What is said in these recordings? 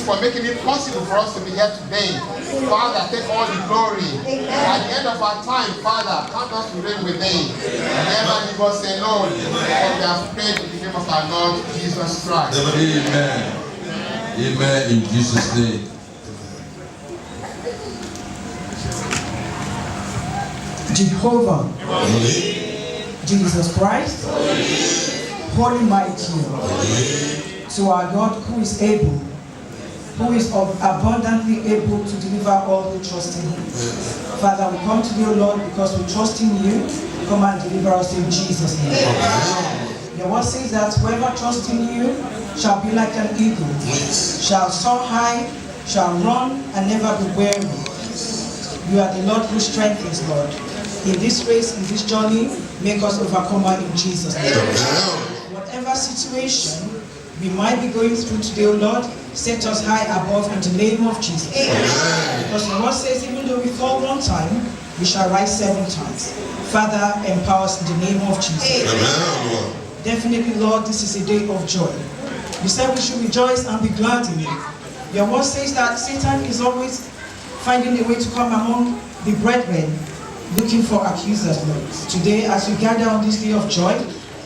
for making it possible for us to be here today. Father, take all the glory. At the end of our time, Father, count us to reign with thee. Never leave us alone. For we have prayed in the name of our Lord Jesus Christ. Amen. Amen in Jesus' name. Jehovah, Jesus Christ, Holy Mighty, to our God who is able, who is abundantly able to deliver all who trust in him. Father, we come to you, Lord, because we trust in you. Come and deliver us in Jesus' name. Your word says that whoever trusts in you shall be like an eagle, shall soar high, shall run and never be weary. You are the Lord who strengthens, Lord. In this race, in this journey, make us overcomer in Jesus' name. Whatever situation we might be going through today, O Lord, set us high above in the name of Jesus. Because the word says, even though we fall one time, we shall rise 7 times. Father, empower us in the name of Jesus. Definitely, Lord, this is a day of joy. You said we should rejoice and be glad in it. Your word says that Satan is always finding a way to come among the brethren, looking for accusers, Lord. Today, as we gather on this day of joy,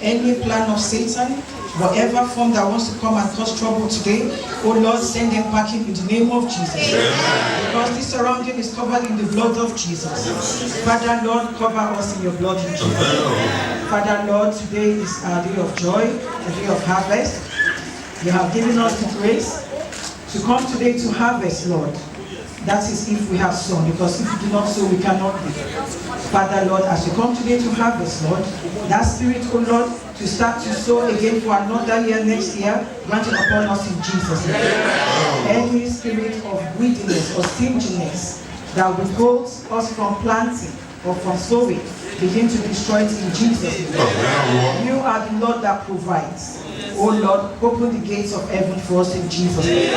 any plan of Satan, whatever form that wants to come and cause trouble today, oh Lord, send them packing in the name of Jesus. Because this surrounding is covered in the blood of Jesus. Father, Lord, cover us in your blood in Jesus. Father, Lord, today is our day of joy, a day of harvest. You have given us the grace to come today to harvest, Lord. That is if we have sown, because if we do not sow, we cannot be. Father, Lord, as we come today to harvest, Lord, that spirit, oh Lord, to start to sow again for another year next year, grant it upon us in Jesus' name. Any spirit of greediness or stinginess that withholds us from planting or from sowing, begin to destroy it in Jesus' name. You are the Lord that provides. Oh Lord, open the gates of heaven for us in Jesus' name.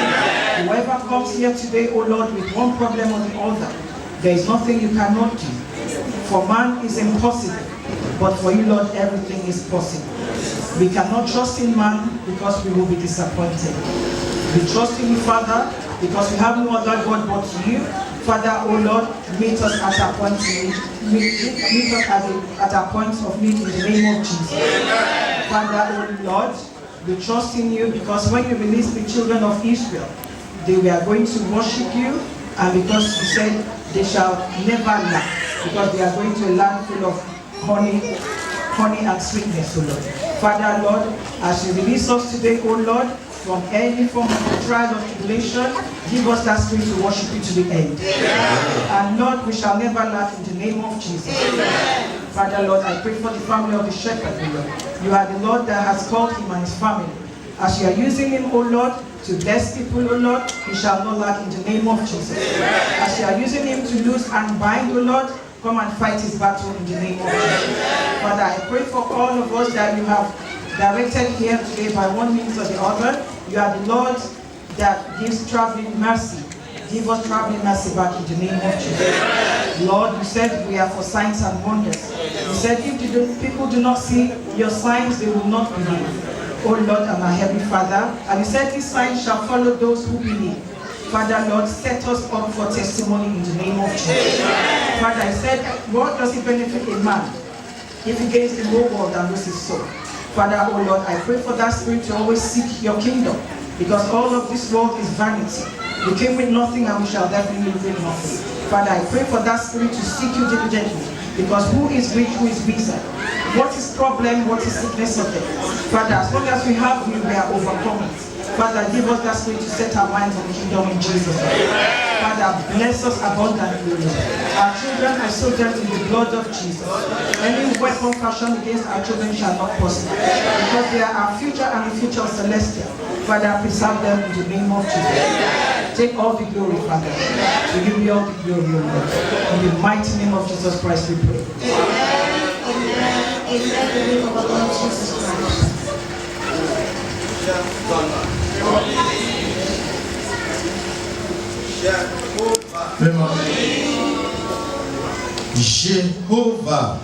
Whoever comes here today, oh Lord, with one problem or the other, there is nothing you cannot do. For man is impossible, but for you, Lord, everything is possible. We cannot trust in man because we will be disappointed. We trust in you, Father, because we have no other God but you. Father, oh Lord, meet us at our point of need. Meet us at our point of need in the name of Jesus. Father, oh Lord, we trust in you because when you released the children of Israel, they were going to worship you, and because you said they shall never lack, because they are going to a land full of honey and sweetness, O Lord. Father, Lord, as you release us today, O Lord, from any form of trial or tribulation, give us that spirit to worship you to the end. And Lord, we shall never lack in the name of Jesus. Father, Lord, I pray for the family of the shepherd, O Lord. You are the Lord that has called him and his family. As you are using him, O Lord, to bless people, O Lord, he shall not lack in the name of Jesus. As you are using him to loose and bind, O Lord, come and fight his battle in the name of Jesus. Father, I pray for all of us that you have directed here today by one means or the other. You are the Lord that gives traveling mercy. Give us traveling mercy back in the name of Jesus. Lord, you said we are for signs and wonders. You said if people do not see your signs, they will not believe. Oh Lord and our Heavenly Father, and you said these signs shall follow those who believe. Father, Lord, set us up for testimony in the name of Jesus. Father, I said, what does it benefit a man if he gains the whole world and loses his soul? Father, oh Lord, I pray for that spirit to always seek your kingdom, because all of this world is vanity. We came with nothing and we shall definitely leave with nothing. Father, I pray for that spirit to seek you diligently, because who is rich, who is wizard? What is problem, what is sickness of them? Father, as long as we have you, we are overcoming. Father, give us that spirit to set our minds on the kingdom in Jesus' name. Father, bless us abundantly. Our children are sojourned in the blood of Jesus. Any weapon fashioned against our children shall not prosper, because they are our future and the future of celestial. Father, preserve them in the name of Jesus. Take all the glory, Father. We give you all the glory, O Lord. In the mighty name of Jesus Christ we pray. Amen. In the name of our Lord Jesus Christ. Jehovah.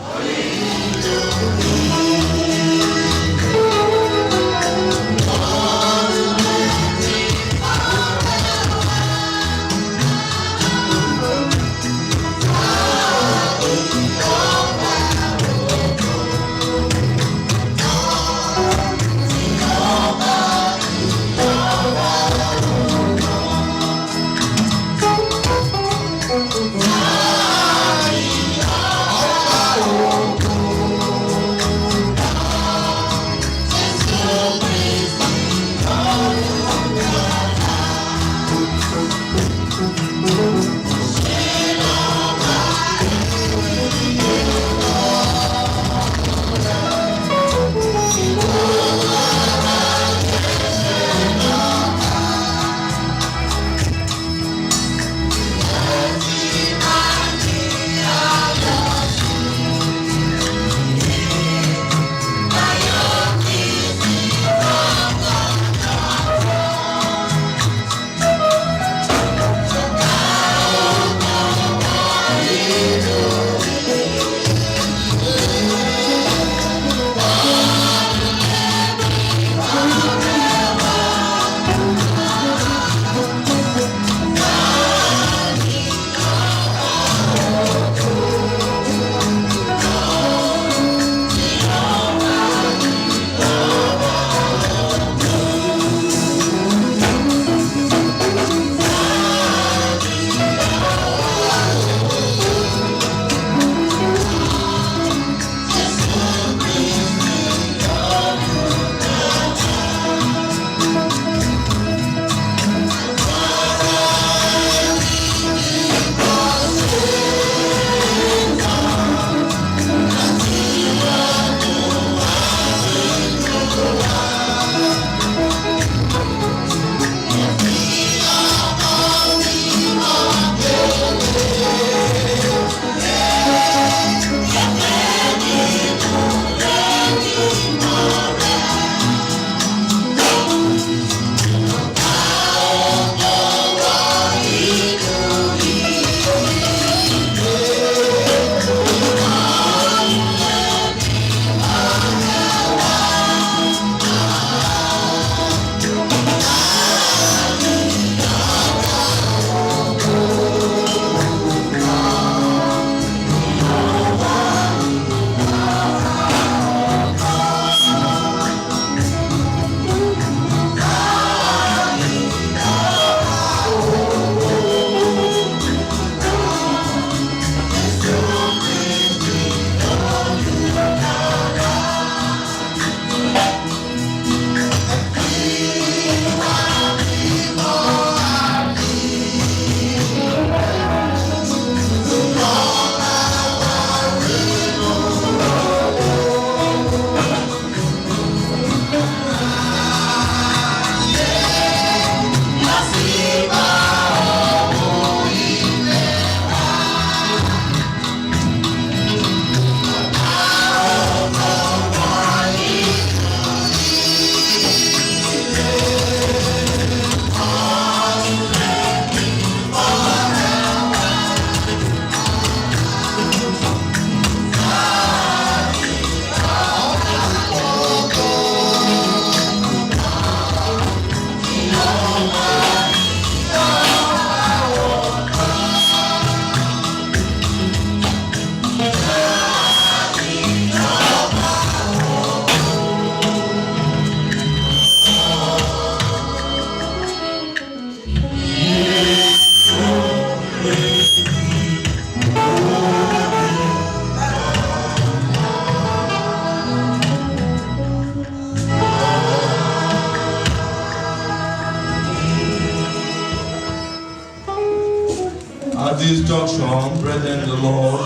this junction, brethren in the Lord,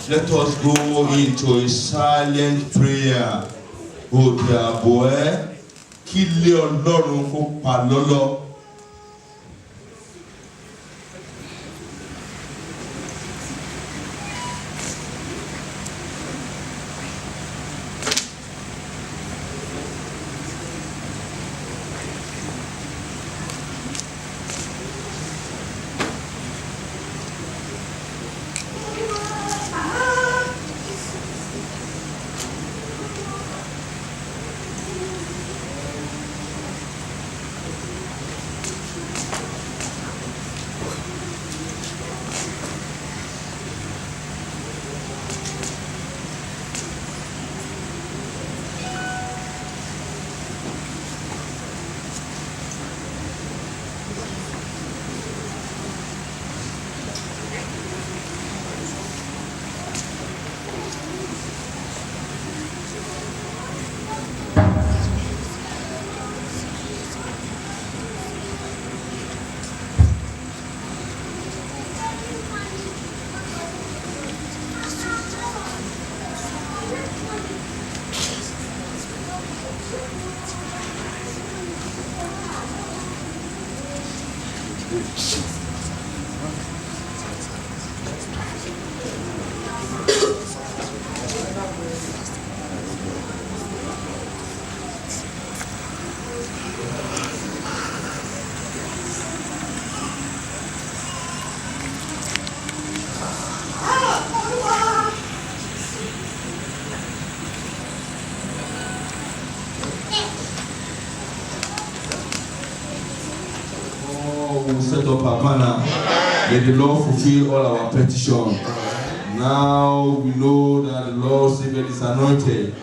let us go into a silent prayer. Oh dear boy, kill your Lord for palolo. Set up our banner. May the Lord fulfill all our petitions. Now we know that the Lord Savior is anointed.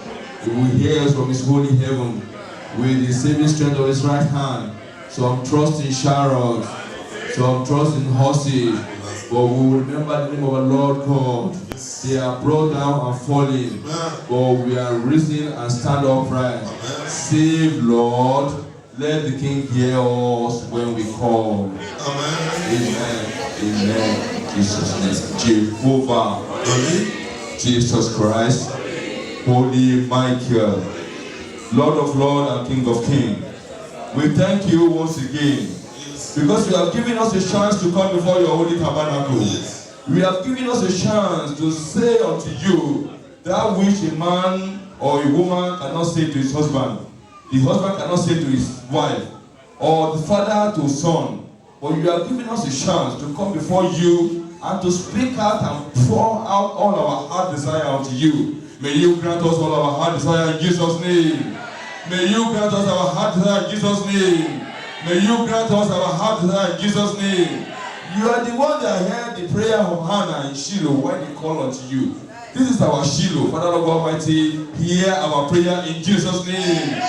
He will hear us from his holy heaven with the saving strength of his right hand. Some trust in chariots, some trust in horses, but we will remember the name of our Lord God. They are brought down and falling, but we are risen and stand upright. Save, Lord. Let the King hear us when we call. Amen. Amen. Jesus' name. Jehovah. Jesus Christ. Holy Michael. Lord of Lords and King of Kings. We thank you once again. Because you have given us a chance to come before your holy tabernacle. You have given us a chance to say unto you that which a man or a woman cannot say to his husband. The husband cannot say to his wife, or the father to his son. But you have given us a chance to come before you and to speak out and pour out all our heart desire unto you. May you grant us all our heart desire in Jesus' name. May you grant us our heart desire in Jesus' name. May you grant us our heart desire in Jesus' name. You are the one that heard the prayer of Hannah in Shiloh when he called unto you. This is our Shiloh. Father Lord God Almighty, hear our prayer in Jesus' name.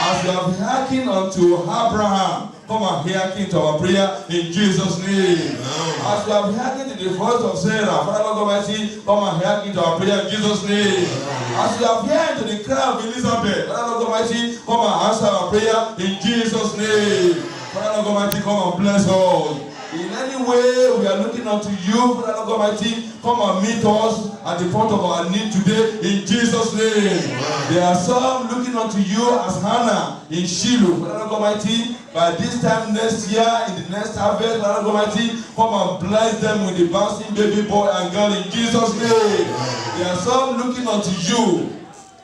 As you have hearkened unto Abraham, come and hearken to our prayer in Jesus' name. As you have hearkened to the voice of Sarah, Father Lord God Almighty, come and hearken to our prayer in Jesus' name. As you have heard to the cry of Elizabeth, Father Lord God Almighty, come and answer our prayer in Jesus' name. Father Lord God Almighty, come and bless us. In any way we are looking unto you, Father Lord God Almighty, come and meet us at the point of our need today in Jesus' name. There are some looking unto you as Hannah in Shiloh, Father Lord God Almighty. By this time next year, in the next harvest, Father Lord God Almighty, come and bless them with the bouncing baby boy and girl in Jesus' name. There are some looking unto you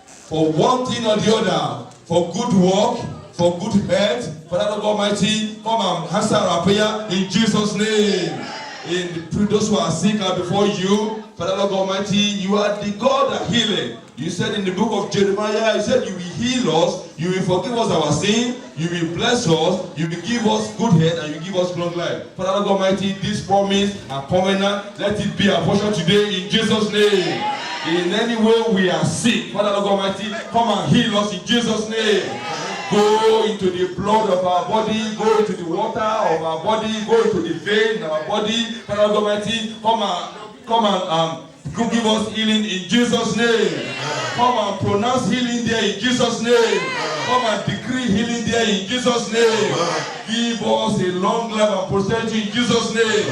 for one thing or the other, for good work, for good health. Father Lord God Almighty, come and answer our prayer in Jesus' name. In those who are sick are before you, Father Lord God Almighty, you are the God that healeth. You said in the book of Jeremiah, you said you will heal us, you will forgive us our sin, you will bless us, you will give us good health, and you will give us long life. Father Lord God Almighty, this promise and covenant, let it be our portion today in Jesus' name. In any way we are sick, Father Lord God Almighty, come and heal us in Jesus' name. Go into the blood of our body, go into the water of our body, go into the vein in our body. Father God Almighty, come and give us healing in Jesus' name. Come and pronounce healing there in Jesus' name. Come and decree healing there in Jesus' name. Give us a long life and prosperity in Jesus' name.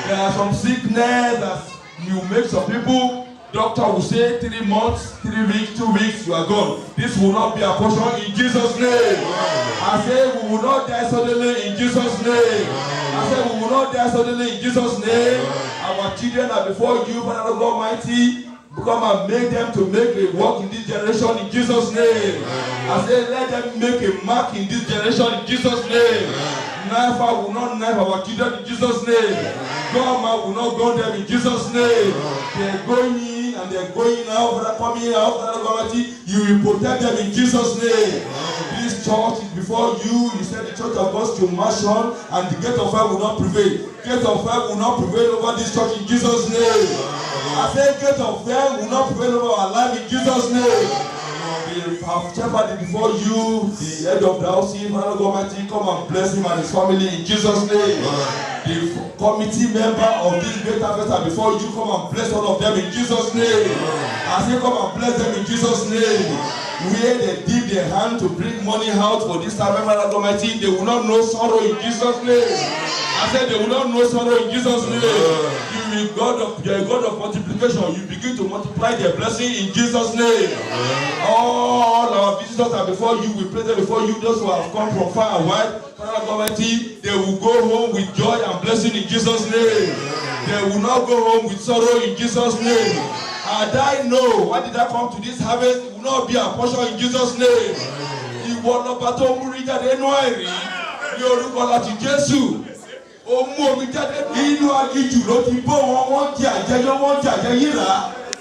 There are some sickness that you make some people. Doctor will say 3 months, 3 weeks, 2 weeks, you are gone. This will not be a portion in Jesus' name. I say we will not die suddenly in Jesus' name. I say we will not die suddenly in Jesus' name. Our children are before you, Father God Almighty. Come and make them to make a work in this generation in Jesus' name. I say let them make a mark in this generation in Jesus' name. Knife will not knife our children in Jesus' name. God will not go them in Jesus' name. They are going in and they are going out, coming out, Father God Almighty. You will protect them in Jesus' name. This church is before you. You said the church of God's to mansion and the gate of hell will not prevail. Gate of hell will not prevail over this church in Jesus' name. I say gate of hell will not prevail over our life in Jesus' name. We have shepherded before you, the head of the house, Father God Almighty, come and bless him and his family in Jesus' name. The committee member of this great harvest are before you, come and bless all of them in Jesus' name. I say come and bless them in Jesus' name. Where they dip their hand to bring money out for this time, Father God Almighty, they will not know sorrow in Jesus' name. I said they will not know sorrow in Jesus' name. You are a God of multiplication. You begin to multiply their blessing in Jesus' name. All our visitors are before you. We pray them before you. Those who have come from far and wide, Father God Almighty, they will go home with joy and blessing in Jesus' name. They will not go home with sorrow in Jesus' name. And I know, why did I come to this harvest? It will not be a portion in Jesus' name. Ìwọ lọba tó mú rí jáde nínú àìrí ní orúkọ láti Jésù. Ó mú omi jáde nínú aginjù ló ti bó wọn jẹ àjẹyọ wọn jẹ àjẹyìnrà.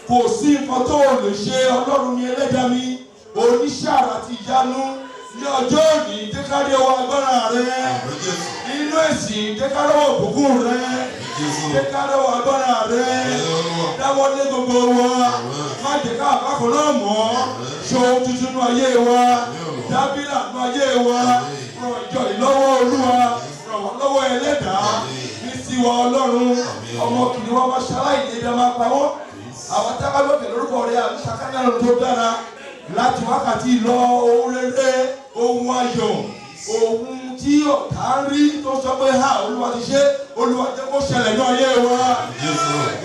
Kò sí nǹkan tó lè ṣe Ọlọ́run ní ẹlẹ́dàá mi. Oníṣẹ́ àrà ti yanu ní ọjọ́ òní jẹ́ ká rí ọwọ́ agbára rẹ. Nínú ẹ̀sìn jẹ́ ká rí ọwọ́ òbùkún rẹ. Jẹ́ ká rí ọwọ́ agbára rẹ. Dáwọ́ lé gbogbo wa. Má jẹ́ ká àbákò náà mọ́. Ṣe ohun tuntun nínú ayé wa. Dábìlà nínú ayé wa. Ràn ìjọ ìlọ́wọ́ Olúwa. Ràn wọ́n lọ́wọ́ ẹlẹ́dàá. Ní tiwa Ọlọ́run. Ọmọ kìnìún wa máa ṣaláìní ẹ̀dá máa pa wọ́n. Àwọn tábà lókè lórúkọ rẹ̀ àti ṣàkányàrò tó dára. Láti wákàtí lọ ohun rere, ohun ayọ̀, ohun tí ọ̀tá ń rí tó sọ pé ha Olúwa ti ṣe, Olúwa jẹ́ kó ṣẹlẹ̀ ní ayé wa.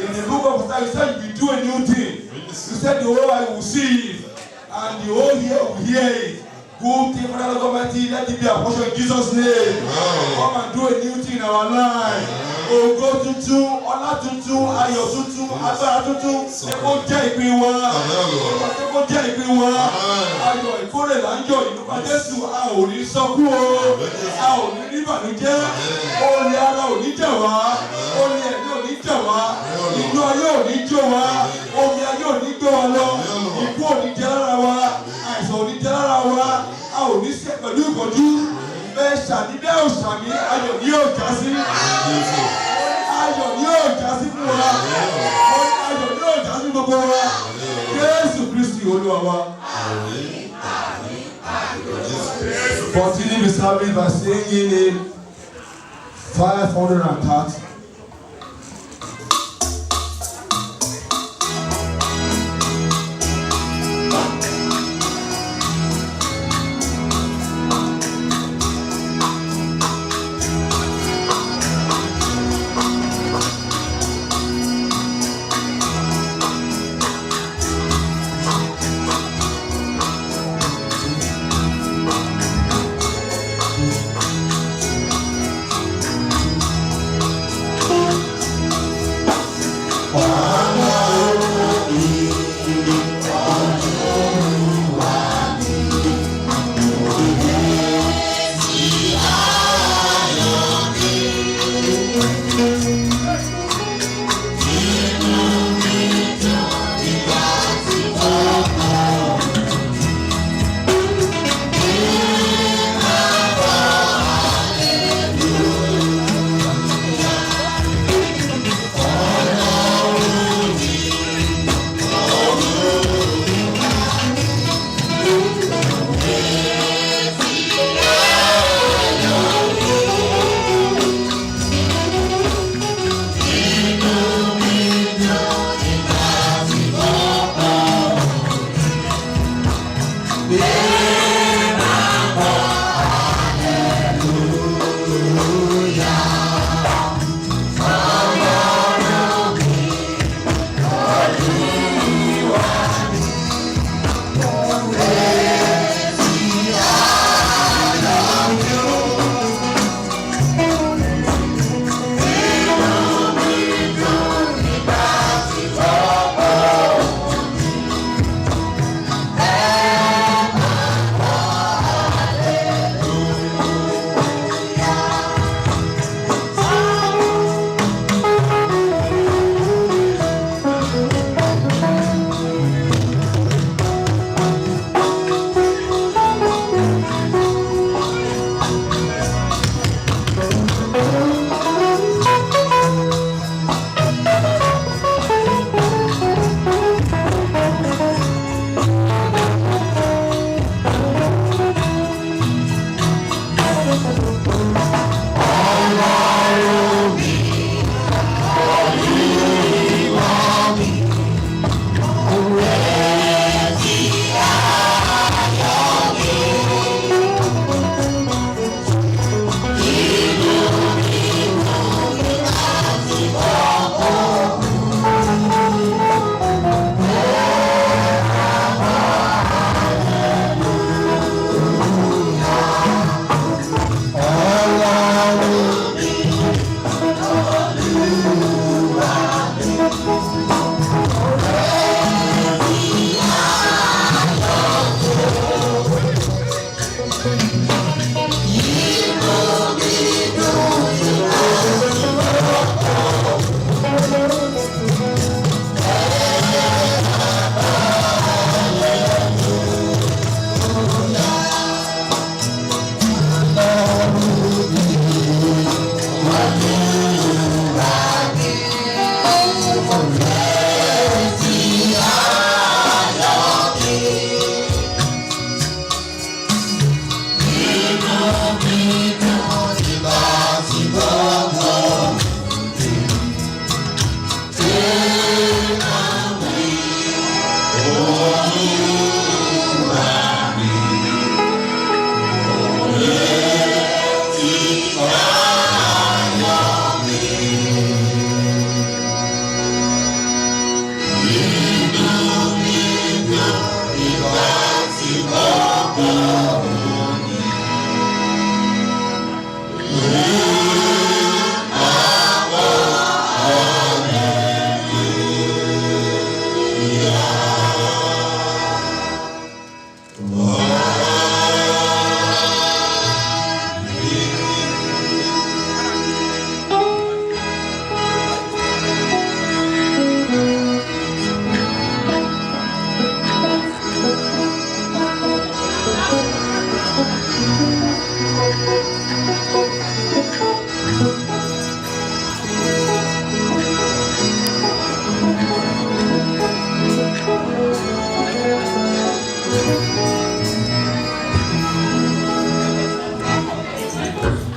In the book of Isaiah, you said you will do a new thing. You said the whole eye will see it and the whole ear will hear it. Good thing, Father God Almighty, let it be a portion in Jesus' name. Come and do a new thing in our life. Ògo tuntun, ọlá tuntun, ayọ̀ tuntun, agbára tuntun, ṣé kó jẹ́ ìpín wa. Ṣé kó jẹ́ ìpín wa. Ayọ̀ ìkórè là ń yọ̀ ìlúpa Jésù, a ò ní sọkún o, a ò ní rí ìbànújẹ́, olè ara ò ní jẹ̀ wá, olè ẹ̀mí ò ní jẹ̀ wá, inú ayé ò ní jó wa, omi ayé ò ní gbé wa lọ, ikú ò ní jẹ lára wa, àìsàn ò ní jẹ lára wa, a ò ní ṣe pẹ̀lú ìkọjú. Bẹ́ẹ̀ ṣàdídẹ́ òṣàmì ayọ̀ ni yóò já sí. Ayọ̀ ni yóò já sí fún wa. Ayọ̀ ni yóò já sí gbogbo wa. Jésù Kristi Olúwa wa. Continue the service by singing in 530.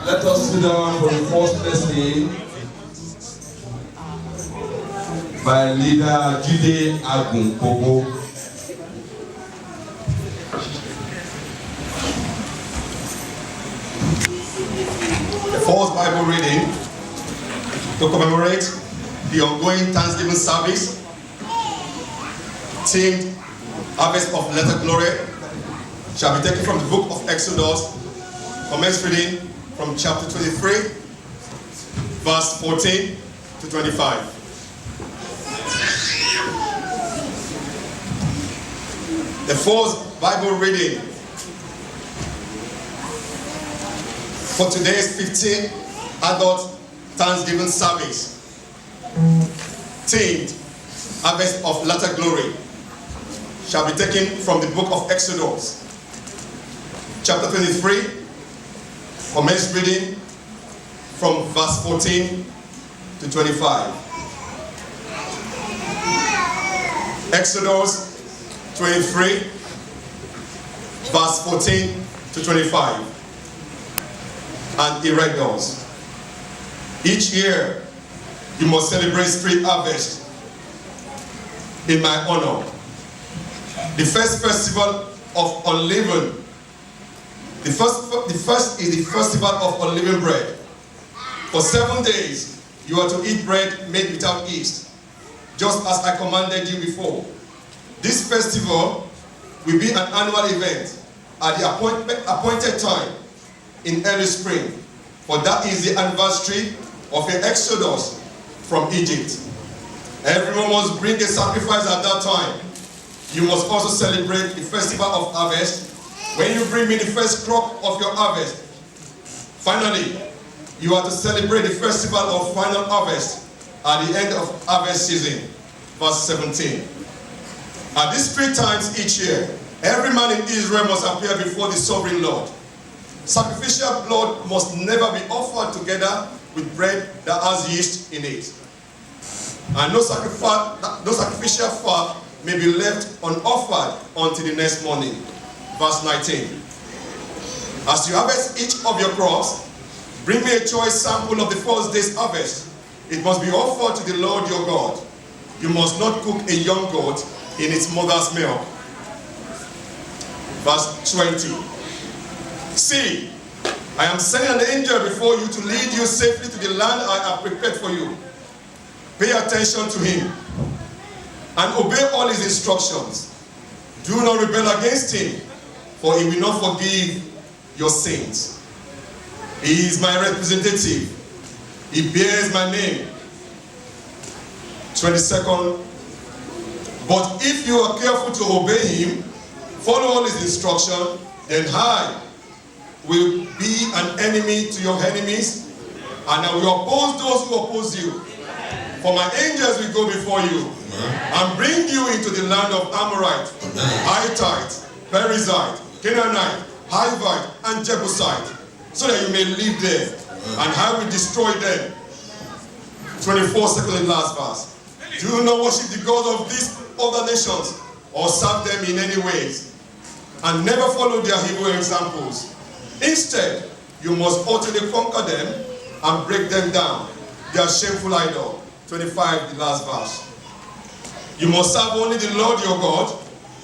Let us sit down for the first lesson by leader Jide Agunkobo. The first Bible reading to commemorate the ongoing Thanksgiving service, themed Harvest of Latter Glory, shall be taken from the book of Exodus, commence reading from chapter 23, verse 14 to 25. The first Bible reading for today's 15th adult Thanksgiving service, themed Harvest of Latter Glory, shall be taken from the book of Exodus, chapter 23, commence reading from verse 14 to 25. Exodus 23, verse 14 to 25. And it read thus: each year you must celebrate spring harvest in my honor. The first festival of unleavened. The first is the festival of unleavened bread. For 7 days you are to eat bread made without yeast, just as I commanded you before. This festival will be an annual event at the appointed time in early spring, for that is the anniversary of your exodus from Egypt. Everyone must bring a sacrifice at that time. You must also celebrate the festival of harvest when you bring me the first crop of your harvest. Finally, you are to celebrate the festival of final harvest at the end of harvest season. Verse 17. At these 3 times each year, every man in Israel must appear before the sovereign Lord. Sacrificial blood must never be offered together with bread that has yeast in it. And no sacrificial fat may be left unoffered until the next morning. Verse 19. As you harvest each of your crops, bring me a choice sample of the first day's harvest. It must be offered to the Lord your God. You must not cook a young goat in its mother's milk. Verse 20. See, I am sending an angel before you to lead you safely to the land I have prepared for you. Pay attention to him and obey all his instructions. Do not rebel against him, for he will not forgive your sins. He is my representative. He bears my name. 22nd. But if you are careful to obey him, follow all his instructions, then I will be an enemy to your enemies, and I will oppose those who oppose you. For my angels will go before you and bring you into the land of Amorite, Hittite, Perizzite, Canaanite, Hivite, and Jebusite, so that you may live there, and I will destroy them. 24, second and last verse. Do not worship the gods of these other nations, or serve them in any ways, and never follow their evil examples. Instead, you must utterly conquer them and break them down, their shameful idol. 25, the last verse. You must serve only the Lord your God.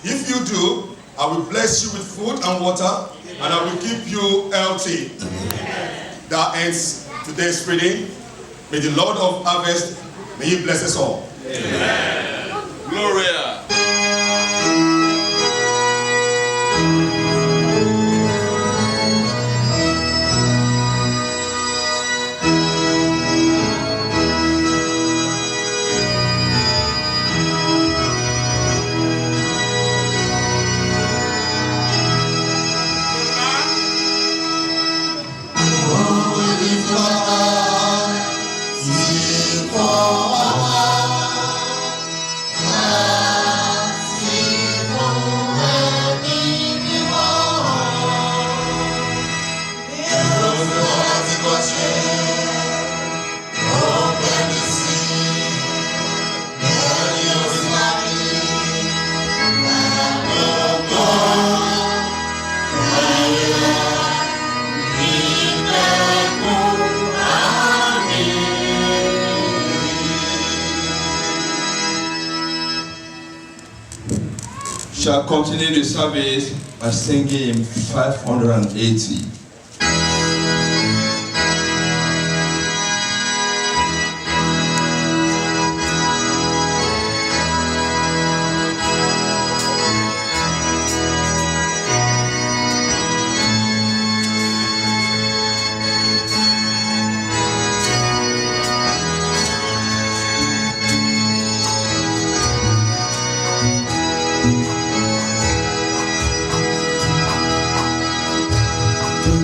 If you do, I will bless you with food and water, and I will keep you healthy. That ends today's reading. May the Lord of harvest, may he bless us all. Amen. Glory. shall continue the service by singing hymn 580. To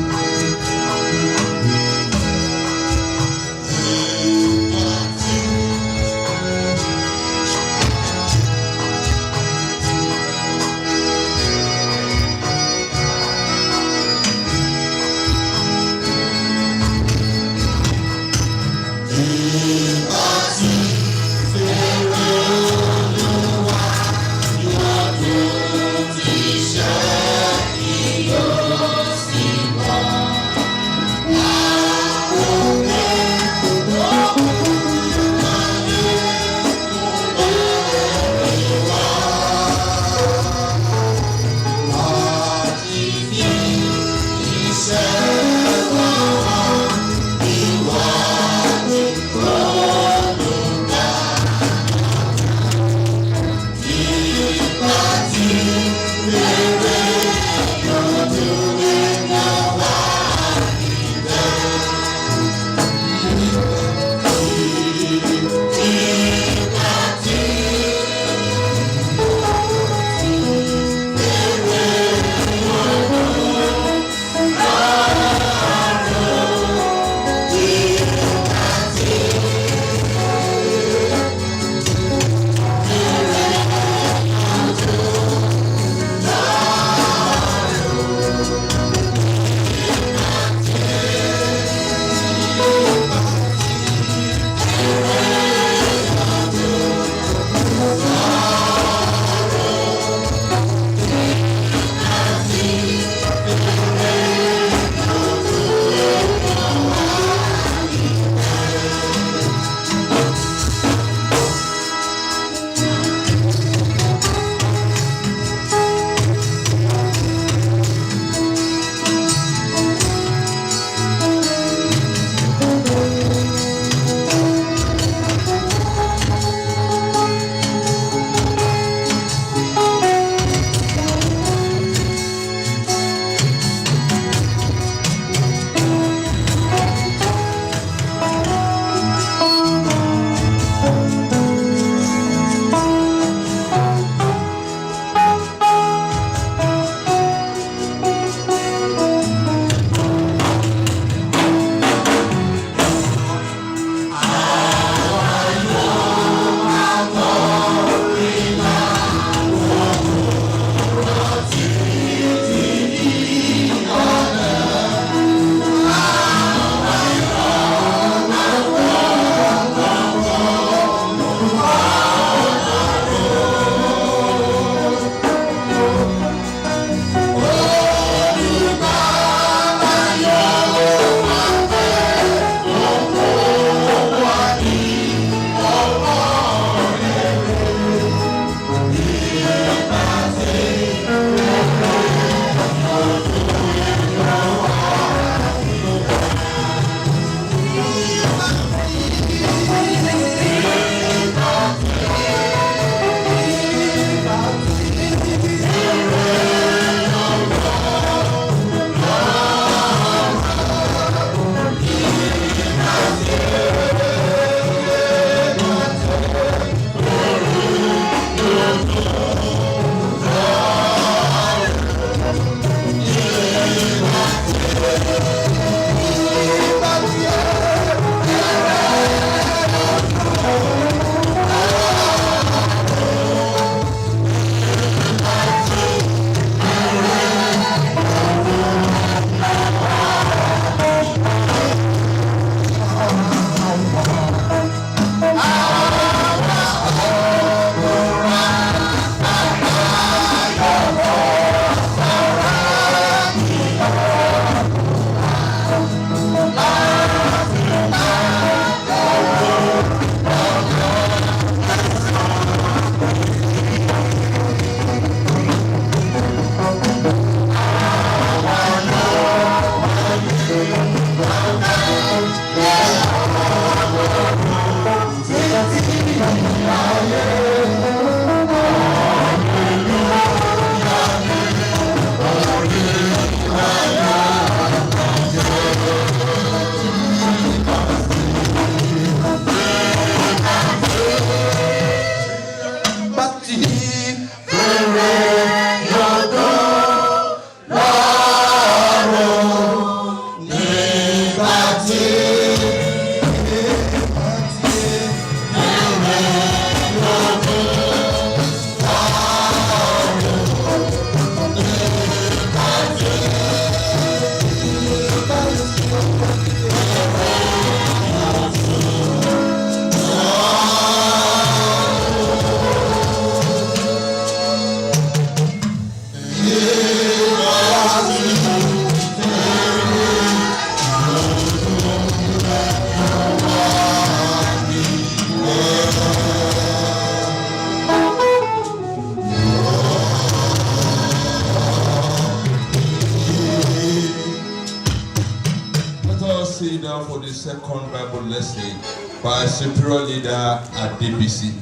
the second Bible lesson by Scriptural leader at DBC.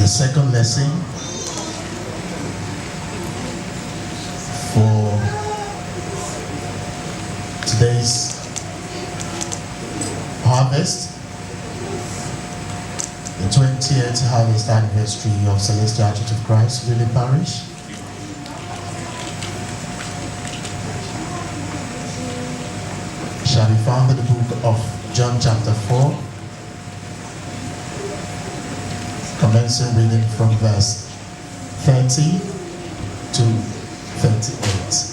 The second lesson for today's harvest, the 20th harvest anniversary of Celestial Church of Christ, Luli Parish. Shall be found in the book of John chapter 4, commencing reading from verse 30 to 38.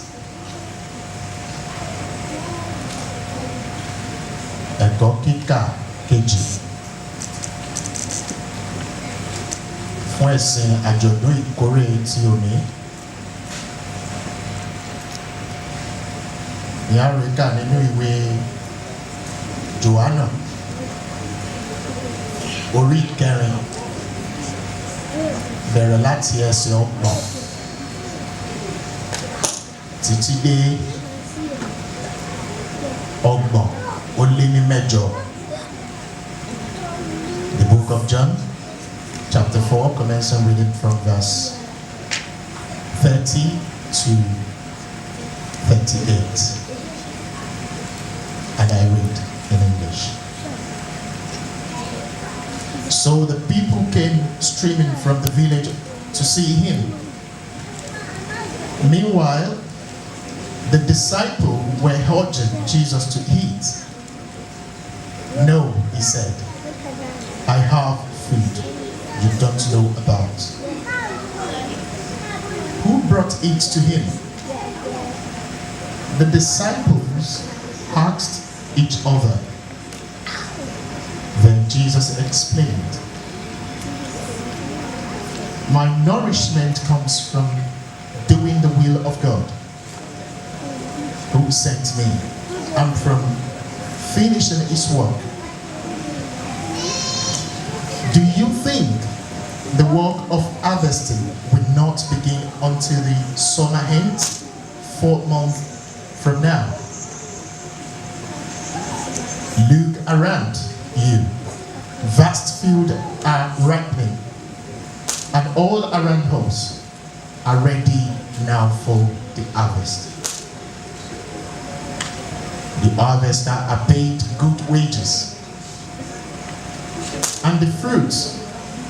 Ẹ̀kọ́ kíkà kejì fún ẹ̀sìn àjọ̀dún ìkórè ti òní. Ìyá rẹ̀ kà nínú ìwé Jòhánà orí ìkẹrin bẹ̀rẹ̀ láti ẹsẹ̀ ọgbọ̀n títí dé ọgbọ̀n ó lé ní mẹ́jọ. The book of John, chapter 4, commencing reading from verse 30 to 38. And I read in English. So the people came streaming from the village to see him. Meanwhile, the disciples were urging Jesus to eat. No, he said, I have food you don't know about. Who brought it to him? The disciples asked each other. Then Jesus explained, my nourishment comes from doing the will of God, who sent me, and from finishing his work. Do you think the work of harvesting will not begin until the summer ends, 4 months from now? Look around you. Vast fields are ripening, and all around us are ready now for the harvest. The harvester are paid good wages, and the fruits,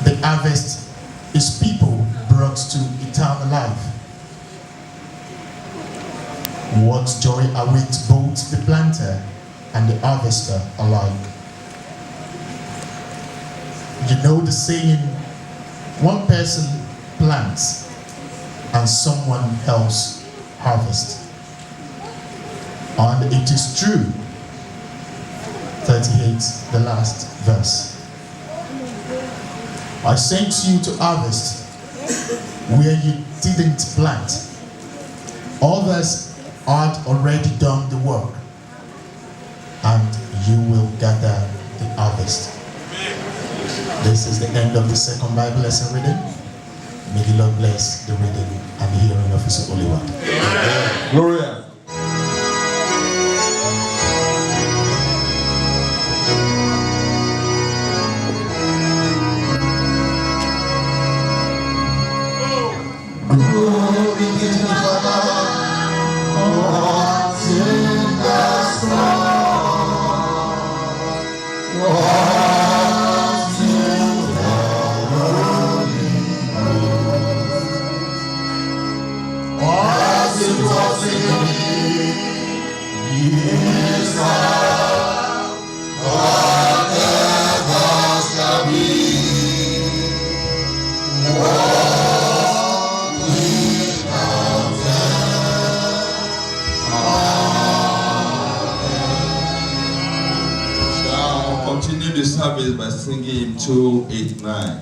the harvest, is people brought to eternal life. What joy awaits both the planter and the harvester alike. You know the saying, one person plants and someone else harvests. And it is true. 38, the last verse. I sent you to harvest where you didn't plant. Others had already done the work, and you will gather the harvest. This is the end of the second Bible lesson reading. May the Lord bless the reading and the hearing of His holy word. Gloria. Glory be to the Father, to the Son, Continue the service by singing 289.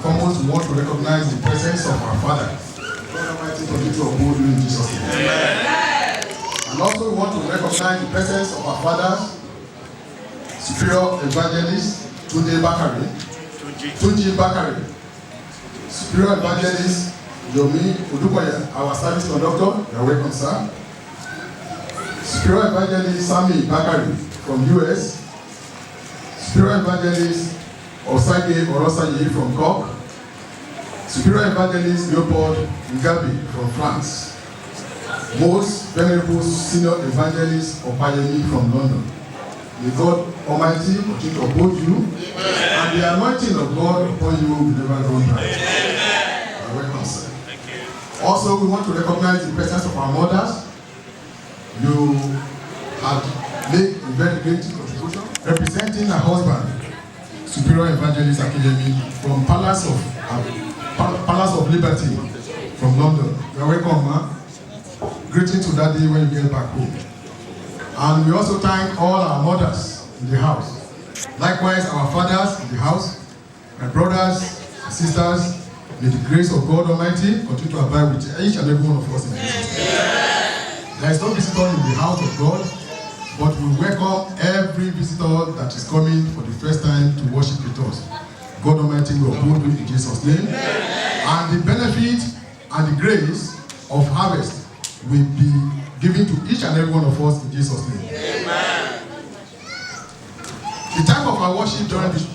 and foremost, we want to recognize the presence of our Father. God Almighty, continue to uphold you in Jesus' name. Amen. And also, we want to recognize the presence of our fathers, Superior Evangelist Tunji Bakari, Superior Evangelist Yomi Odukoya, our service conductor. You are welcome, sir. Superior Evangelist Sami Bakari from US. Superior Evangelist Osage Orosaye from Cork. Superior Evangelist Leopold Ngabi from France. Most Venerable Senior Evangelist Opayemi from London. May God Almighty continue to uphold you, and the anointing of God upon you will never run dry. You're welcome, sir. Thank you. Also, we want to recognize the presence of our mothers. You have made a very great contribution. Representing her husband, Superior Evangelist Akiyemi from Palace of Liberty from London. You're welcome, ma. Greeting to Daddy when you get back home. And we also thank all our mothers in the house. Likewise, our fathers in the house, my brothers and sisters. May the grace of God Almighty continue to abide with each and every one of us in Jesus' name. There is no visitor in the house of God, but we welcome every visitor that is coming for the first time to worship with us. God Almighty will uphold you in Jesus' name. And the benefit and the grace of harvest will be given to each and every one of us in Jesus' name. Amen. The time of our worship during this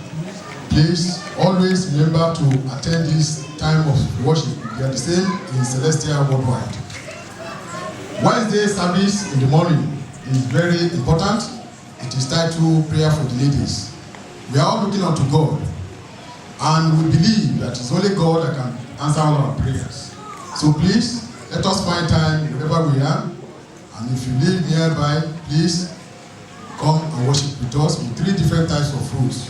place, always remember to attend this time of worship. They are the same in Celestial worldwide. Wednesday service in the morning is very important. It is titled Prayer for the Ladies. We are all looking unto God, and we believe that it's only God that can answer all our prayers. So please, let us find time wherever we are. And if you live nearby, please come and worship with us with 3 different types of fruits: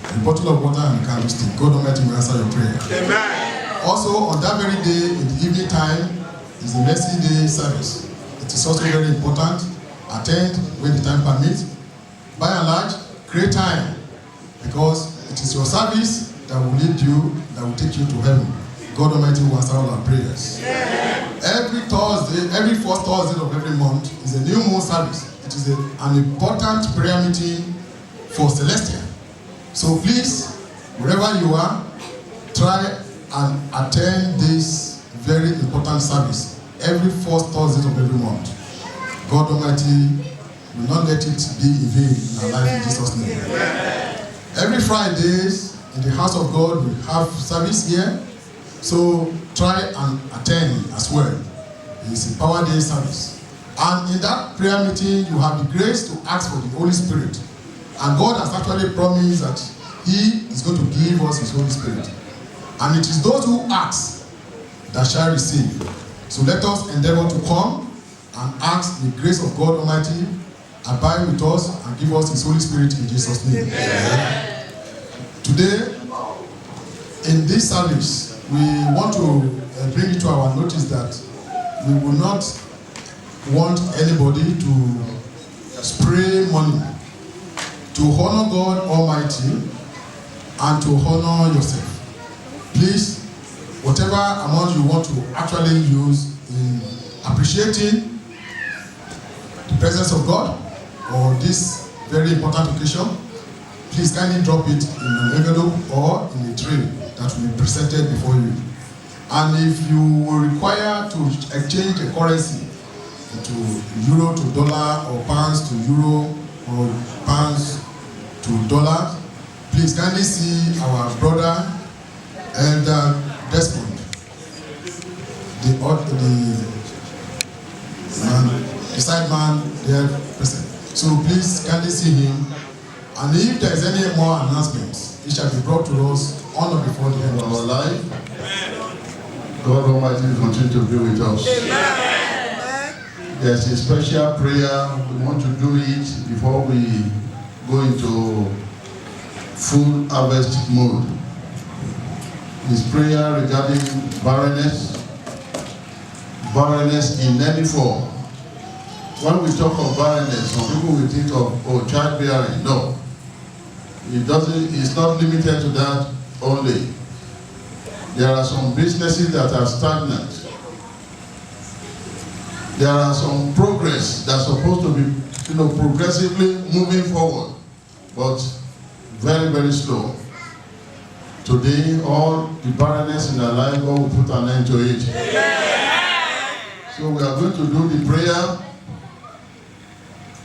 a bottle of water and a candlestick. God Almighty will answer your prayer. Amen. Also, on that very day, in the evening time, is the Mercy Day service. It is also very important. Attend when the time permits. By and large, create time, because it is your service that will lead you, that will take you to heaven. God Almighty will answer all our prayers. Every Thursday, every first Thursday of every month is a new moon service. It is an important prayer meeting for Celestial. So please, wherever you are, try and attend this very important service every first Thursday of every month. God Almighty will not let it be in vain in our life in Jesus' name. Every Fridays in the house of God we have service here. So try and attend as well. It's a Power Day service. And in that prayer meeting, you have the grace to ask for the Holy Spirit. And God has actually promised that He is going to give us His Holy Spirit. And it is those who ask that shall receive. So let us endeavor to come and ask the grace of God Almighty abide with us and give us His Holy Spirit in Jesus' name. Amen. Today, in this service, we want to bring it to our notice that we will not want anybody to spray money. To honor God Almighty and to honor yourself. Please, whatever amount you want to actually use in appreciating the presence of God or this very important occasion, please kindly drop it in an envelope or in a tray that will be presented before you. And if you require to exchange a currency into euro to dollar or pounds to euro or pounds to dollars, please kindly see our brother Elder Desmond, the side man there present. So please kindly see him. And if there is any more announcements, it shall be brought to us on or before the end of our life. God Almighty will continue to be with us. Amen. There's a special prayer. We want to do it before we go into full harvest mode. This prayer regarding barrenness in any form. When we talk of barrenness, some people will think of childbearing. No. It's not limited to that only. There are some businesses that are stagnant. There are some progress that's supposed to be, progressively moving forward, but very, very slow. Today, all the barrenness in our life, God will put an end to it. So we are going to do the prayer.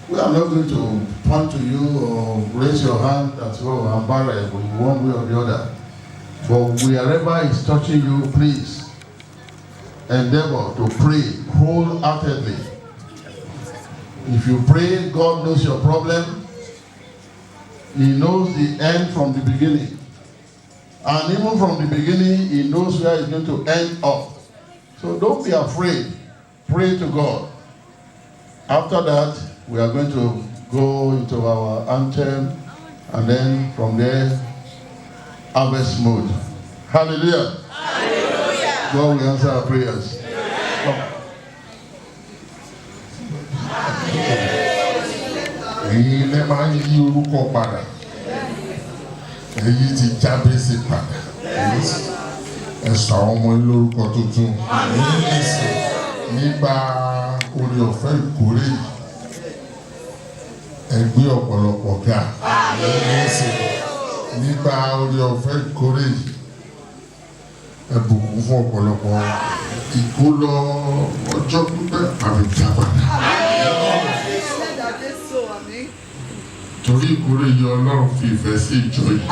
We are not going to point to you or raise your hand that, oh, I'm barren, one way or the other. But wherever it's touching you, please endeavor to pray wholeheartedly. If you pray, God knows your problem. He knows the end from the beginning. And even from the beginning, He knows where it's going to end up. So don't be afraid. Pray to God. After that, we are going to go into our anthem, and then from there, harvest mode. Hallelujah. Hallelujah. God will answer our prayers. Èyí lè máa ń yí orúkọ padà. Èyí ti Jábésì padà. Ẹ sọ àwọn ọmọ yín lórúkọ tuntun. Nígbà oore ọ̀fẹ́ ìkórè yìí, ẹ gbé ọ̀pọ̀lọpọ̀ ga. Nígbà oore ọ̀fẹ́ ìkórè yìí, ẹ bùkún fún ọ̀pọ̀lọpọ̀ ìkólọ ọjọ́ pípẹ́ àmì ìjápadà. Torí ìkórè yìí Ọlọ́run fi ìfẹ́ sí ìjọ yìí.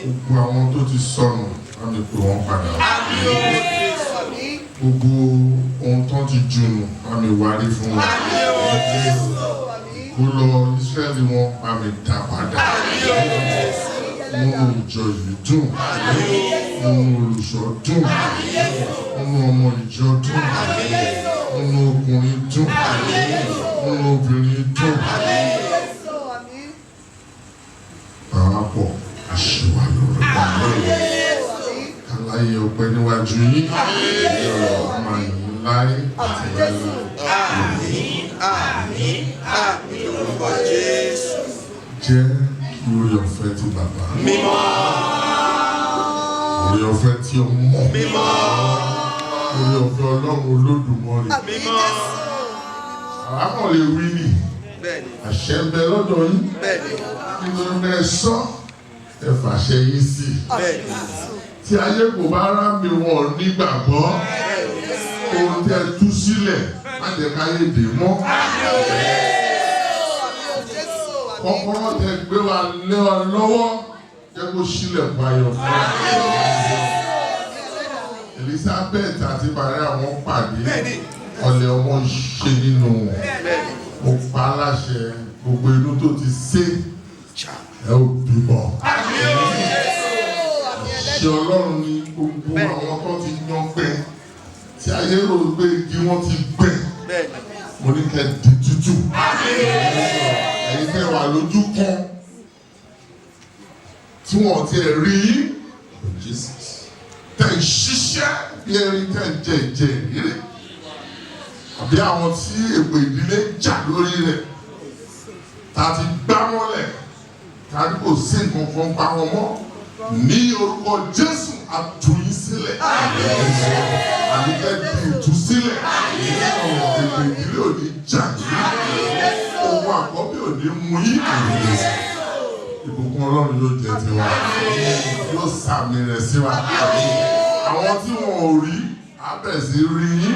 Gbogbo àwọn tó ti sọnù, wọ́n lè pè wọ́n padà. Gbogbo ohun tó ti jùnù, wọ́n lè wárí fún wọn. Ìkólọ Ísírẹ́lì wọn, wọ́n lè dá padà. Nínú ìjọ yìí dùn, nínú olùṣọ́ dùn, nínú ọmọ ìjọ dùn, nínú ọkùnrin dùn, nínú obìnrin dùn. Àwapọ̀ àṣewà lórí kàláyé ọpẹ́ níwájú yín, ọmọ yìí láyé àti láyé. Jẹ́ oore ọ̀fẹ́ tí bàbá, oore ọ̀fẹ́ tí ọmọ, oore ọ̀fẹ́ Ọlọ́run Olódùmarè. Àwọn lè wí ni àṣẹ ń bẹ lọ́dọ̀ yín, nítorí ẹ sọ ẹ fàṣẹ yín sí. Tí ayé kò bá rá mi wọ̀ nígbàgbọ́, ohun tẹ́ tú sílẹ̀ má jẹ́ káyé dè mọ́. Kọ́kọ́rọ́ tẹ gbé wa lé wa lọ́wọ́, jẹ́ kó sílẹ̀ bayọ̀ fún wa. Elizabeth àti Maria wọ́n pàdé, ọ̀lẹ̀ ọmọ ṣe nínú wọn. Mo pa á láṣẹ, gbogbo inú tó ti sé, ẹ ó bímọ. Àṣẹ Ọlọ́run ni gbogbo àwọn tó ti yan gbẹ, tí ayé rò pé igi wọn ti gbẹ. Mo ní kẹ́ di tútù. Ẹ̀yin tẹ́ wà lójú kan tí wọ́n ti rí tẹ̀ ń ṣiṣẹ́ bí erin tẹ̀ ń jẹ ìrírí. Àbí àwọn tí èpè ìdílé jà lórí rẹ̀, ta ti gbá mọ́lẹ̀, ta ní kò sí nǹkan kan pa wọn mọ́. Ní orúkọ Jésù a tú yín sílẹ̀. Àníkẹ́ di ìtúsílẹ̀. Èpè ìdílé ò ní jà yín. Ohun àkọ́bí ò ní mú yín. Ìbùkún Ọlọ́run yóò jẹ́ tiwa. Yóò sàmì rẹ̀ sí wa. Àwọn tí wọn ò rí, abẹ́sí rí yín.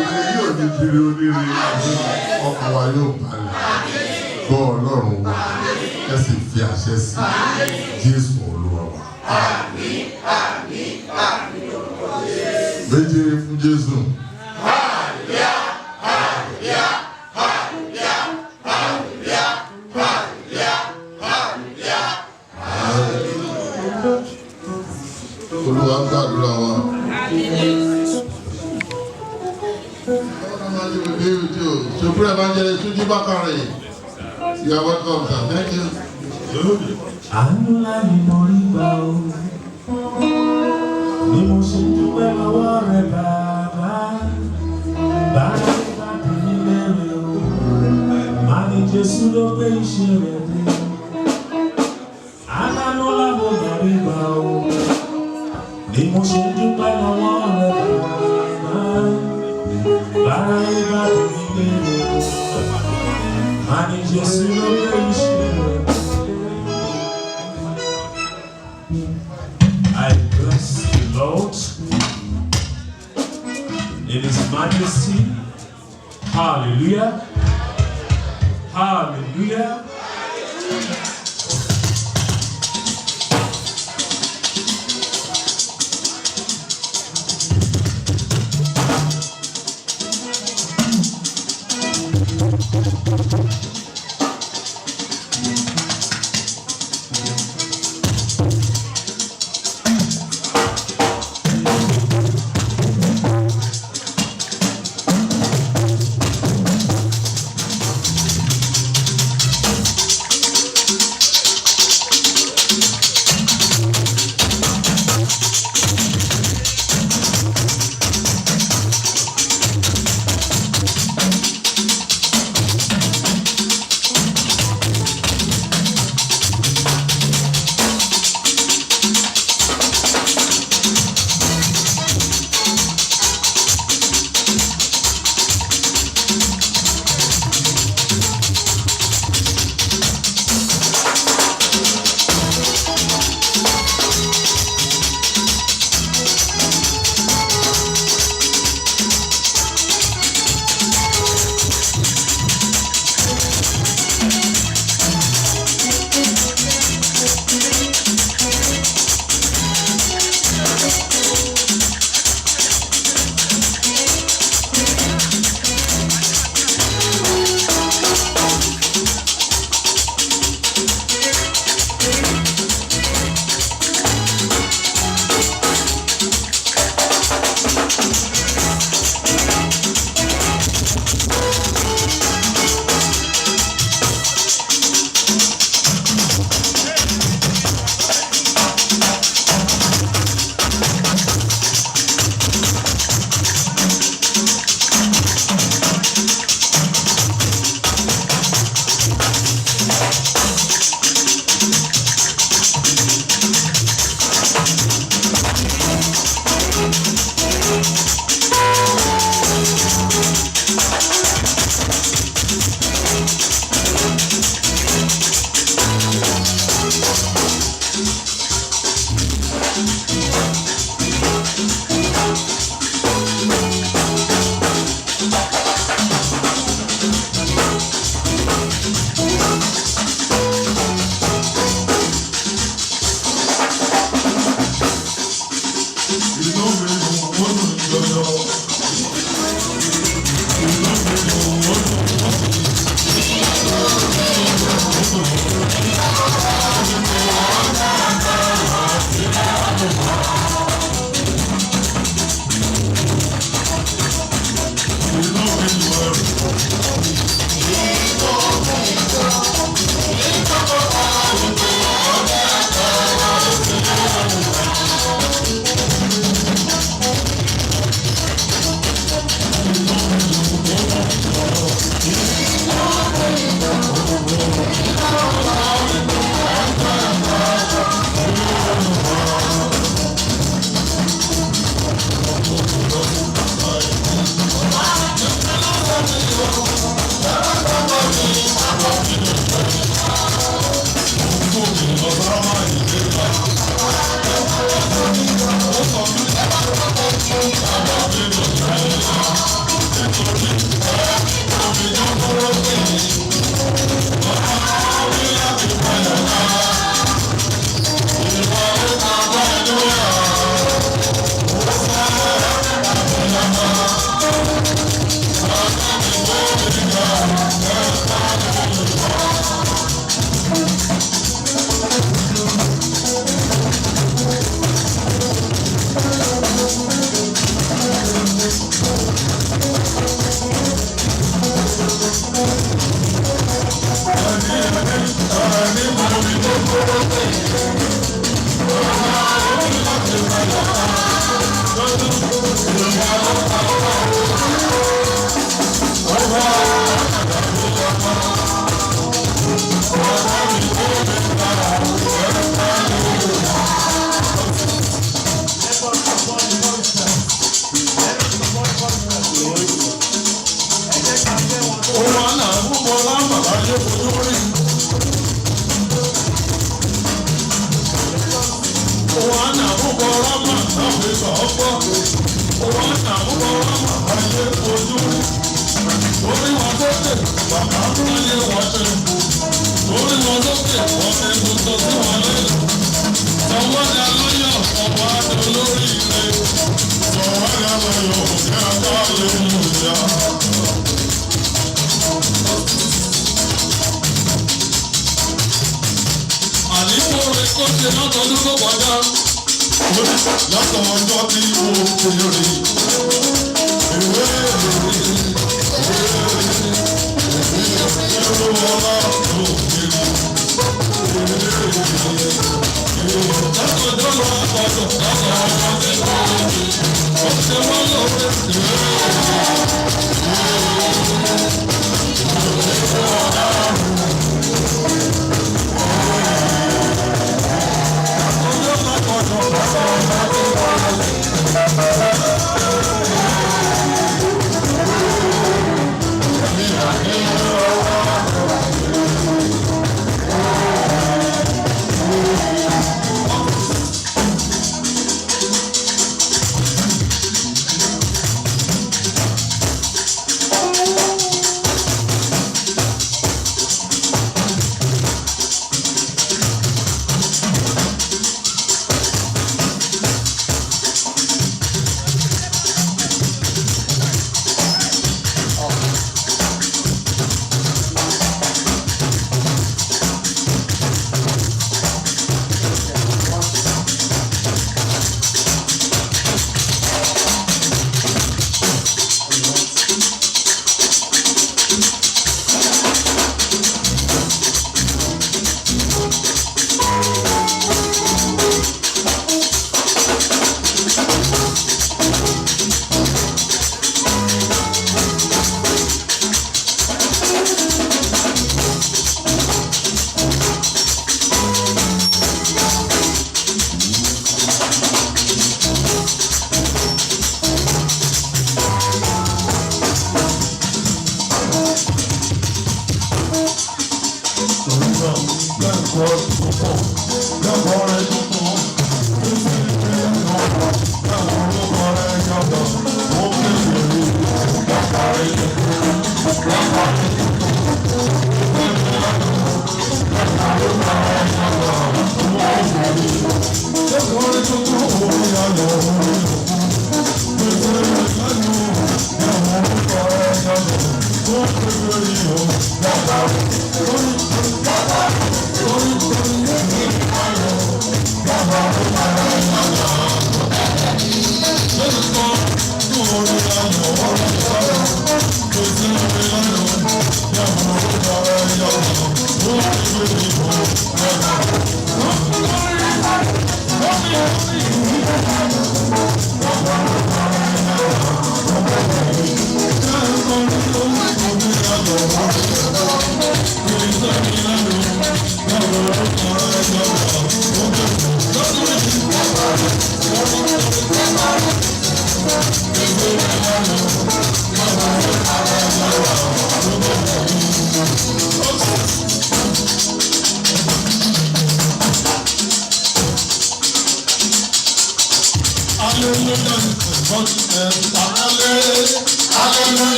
Ìrè yóò ní kiri oníire. Ọkàn wa yóò balẹ̀. Gbọ́ Ọlọ́run wa. Ẹ sì fi àṣẹ sí Jésù Olúwa wa. Méje fún Jésù. Olúwa gbàdúrà wa. Supreme Evangelist Tuji Bakare, you are welcome, sir. Thank you. Àánú ńlá ni mo rí gbà o, ni mo ṣe dúpẹ́ lọ́wọ́ rẹ bàbá. Bàbá bá bí mi lẹ́rẹ̀ o, màá ní Jésù ló gbé iṣẹ́ rẹ̀ dé. Àánú ńlá mo rí gbà o. Ni mo ṣe dúpẹ́ lọ́wọ́ rẹ̀ bàbá bá mi lé má ní Jésù lórí iṣẹ́ rẹ̀. I bless the Lord in His majesty. Hallelujah. Hallelujah.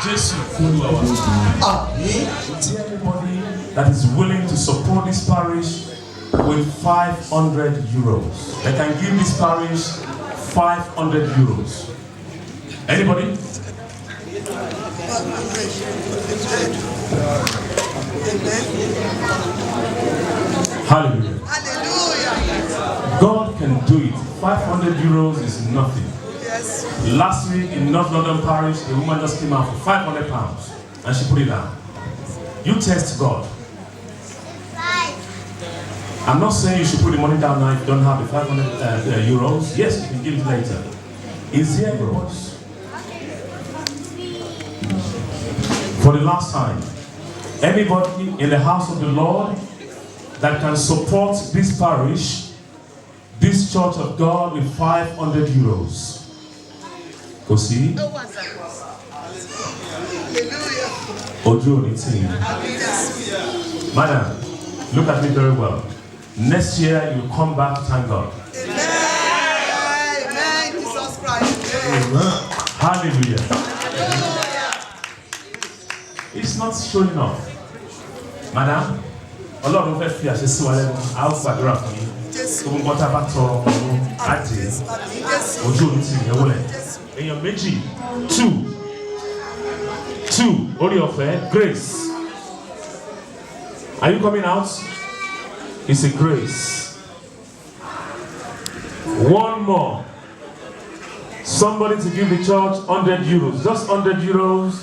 Jesus, is there anybody that is willing to support this parish with 500 euros? They can give this parish 500 euros. Anybody? Hallelujah. God can do it. 500 euros is nothing. Yes. Last week in North London Parish, a woman just came out for 500 pounds and she put it down. You test God. I'm not saying you should put the money down now if you don't have the 500 euros. Yes, you can give it later. Is there euros? For the last time, anybody in the house of the Lord that can support this parish, this church of God with 500 euros? Go see. Ojo, Madam, look at me very well. Next year you will come back to thank God. Amen. Jesus Christ. Hallelujah. It's not showing off. Madam, Ọlọ́run fẹ́ fi àṣẹ sí wa lẹ́nu, a ó gbàdúrà fún yín. Gbogbo nǹkan tá a bá tọrọ ọ̀run àti ojú òní ti yẹn wọlé. Èèyàn méjì, two, orí ọ̀fẹ́, grace. Are you coming out? It's a grace. One more. Somebody to give the church 100 euros. Just 100 euros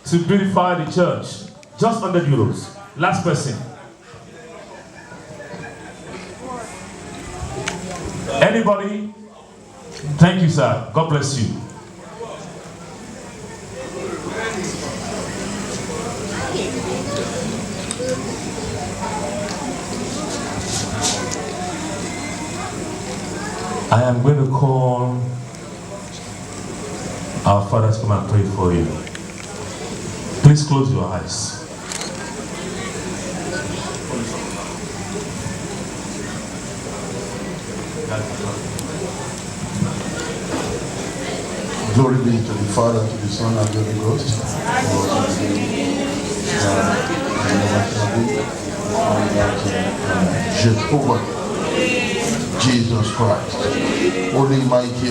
to beautify the church. Just 100 euros. Last person. Anybody? Thank you, sir. God bless you. I am going to call our Father to come and pray for you. Please close your eyes. Glory be to the Father, to the Son, and to the Holy Ghost. Jehovah, Jesus Christ, Holy Mighty,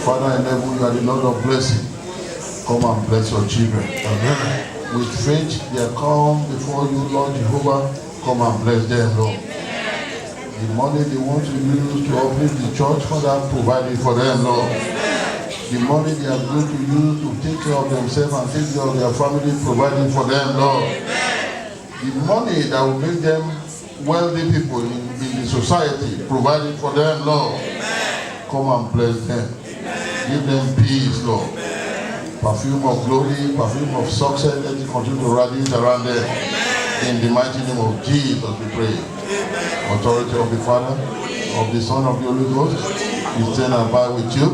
Father in heaven, you are the Lord of blessing. Come and bless your children. Amen. With faith, they come before you, Lord Jehovah. Come and bless them, Lord. The money they want to use to uplift the church, Father, provide it for them, Lord. The money they are going to use to take care of themselves and take care of their family, provide it for them, Lord. The money that will make them wealthy people in the society, provide it for them, Lord. Come and bless them. Give them peace, Lord. Perfume of glory, perfume of success, let it continue to radiate around them. In the mighty name of Jesus, we pray. Authority of the Father, of the Son, of the Holy Ghost, we stand and abide with you.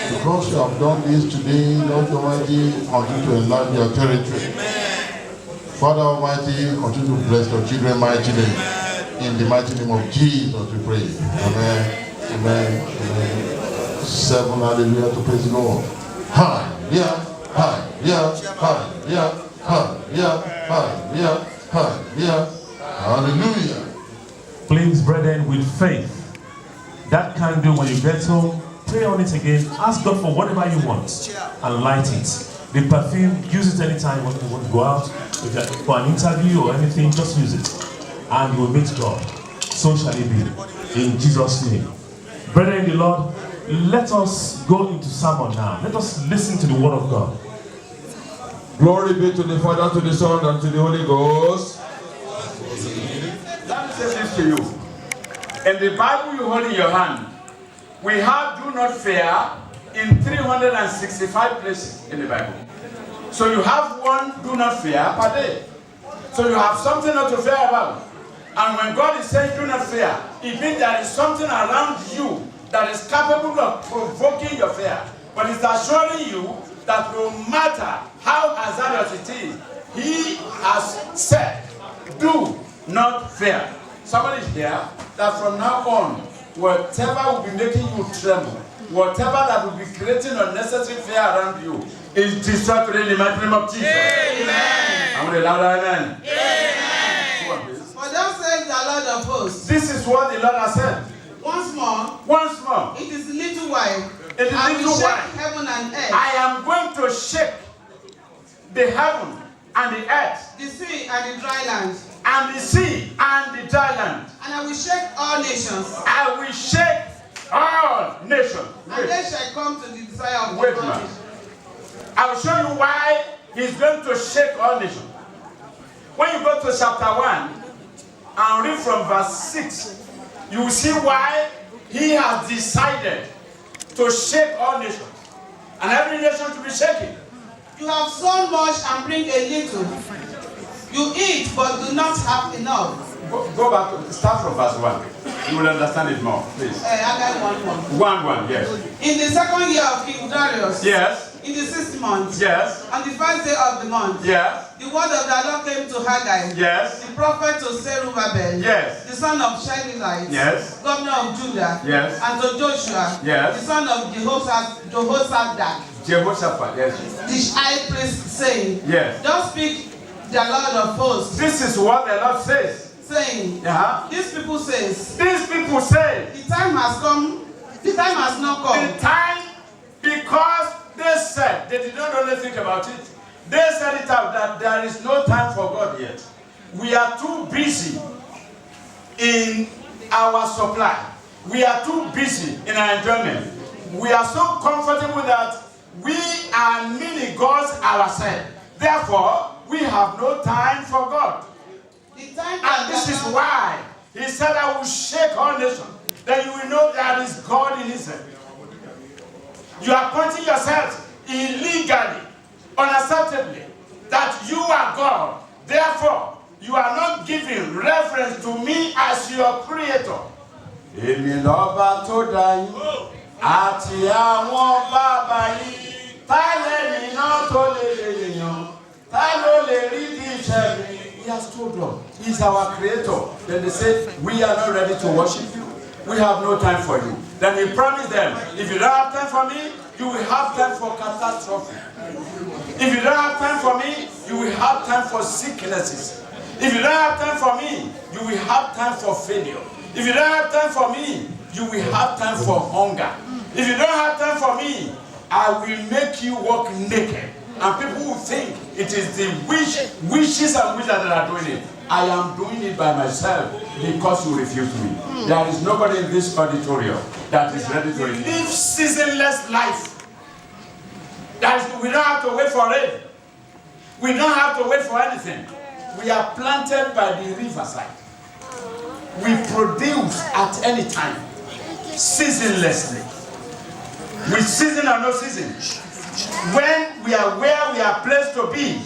Because you have done this today, Lord Almighty, continue to enlarge your territory. Father Almighty, continue to bless your children mightily. In the mighty name of Jesus, we pray. Amen. Amen. Amen. 7 hallelujah to praise the Lord. Hallelujah. Hallelujah. Hallelujah. Hallelujah. Hallelujah. Hallelujah. Hallelujah. Please, brethren, with faith, that candle when you get home, pray on it again. Ask God for whatever you want and light it. The perfume, use it anytime when you want to go out. If you're for an interview or anything, just use it. And you will meet God. So shall it be. In Jesus' name. Brethren in the Lord, let us go into sermon now. Let us listen to the word of God. Glory be to the Father, to the Son, and to the Holy Ghost. Let me say this to you. In the Bible you hold in your hand, we have do not fear in 365 places in the Bible. So you have one do not fear per day. So you have something not to fear about. And when God is saying do not fear, it means there is something around you that is capable of provoking your fear. But it's assuring you that no matter how hazardous it is, He has said, do not fear. Somebody is here that from now on, whatever will be making you tremble, Whatever that will be creating unnecessary fear around you is destroyed today in the mighty name of Jesus. Amen. I'm going to louder amen. Amen. For thus says the Lord of hosts. This is what the Lord has said. Once more. Once more. It is a little while. It is a little while. Heaven and earth. I am going to shake the heaven and the earth. The sea and the dry land. And the sea and the dry land. And I will shake all nations. I will shake all nations. And they shall come to the desire of Wait, the man. I will show you why he's going to shake all nations. When you go to chapter 1 and read from verse 6, you will see why he has decided to shake all nations. And every nation to be shaken. You have sown much and bring a little. You eat but do not have enough. Go back to start from verse 1. You will understand it more, please. I got 1:1, yes. In the second year of King Darius. Yes. In the 6th month. Yes. On the first day of the month. Yes. The word of the Lord came to Haggai. Yes. The prophet to Zerubbabel. Yes. The son of Shelalite. Yes. Governor of Judah. Yes. And to Joshua. Yes. The son of Jehoshaphat. Jehoshaphat, yes. The high priest saying. Yes. Don't speak the Lord of hosts. This is what the Lord says. Saying. These people says. These people say. The time has come. The time has not come. The time, because they said, they did not only think about it, they said it out that there is no time for God yet. We are too busy in our supply. We are too busy in our enjoyment. We are so comfortable that we are mini gods ourselves. Therefore, we have no time for God. And this is why he said, I will shake all nations. Then you will know there is God in Israel. You are pointing yourself illegally, unacceptably, that you are God. Therefore, you are not giving reference to me as your creator. Èmi lọ́ba tó dá yín, àti àwọn bàbá yín, ta lẹ́ni náà tó lè yàn, ta ló lè rí di iṣẹ́ mi. He has told them, he is our creator. Then they say, we are not ready to worship you. We have no time for you. Then he promised them, if you don't have time for me, you will have time for catastrophe. If you don't have time for me, you will have time for sicknesses. If you don't have time for me, you will have time for failure. If you don't have time for me, you will have time for hunger. If you don't have time for me, I will make you walk naked. And people will think it is the wishes and wizards that are doing it. I am doing it by myself because you refuse me. There is nobody in this auditorium that is ready to live seasonless life. We don't have to wait for rain. We don't have to wait for anything. We are planted by the riverside. We produce at any time, seasonlessly. With season or no season. When we are where we are placed to be,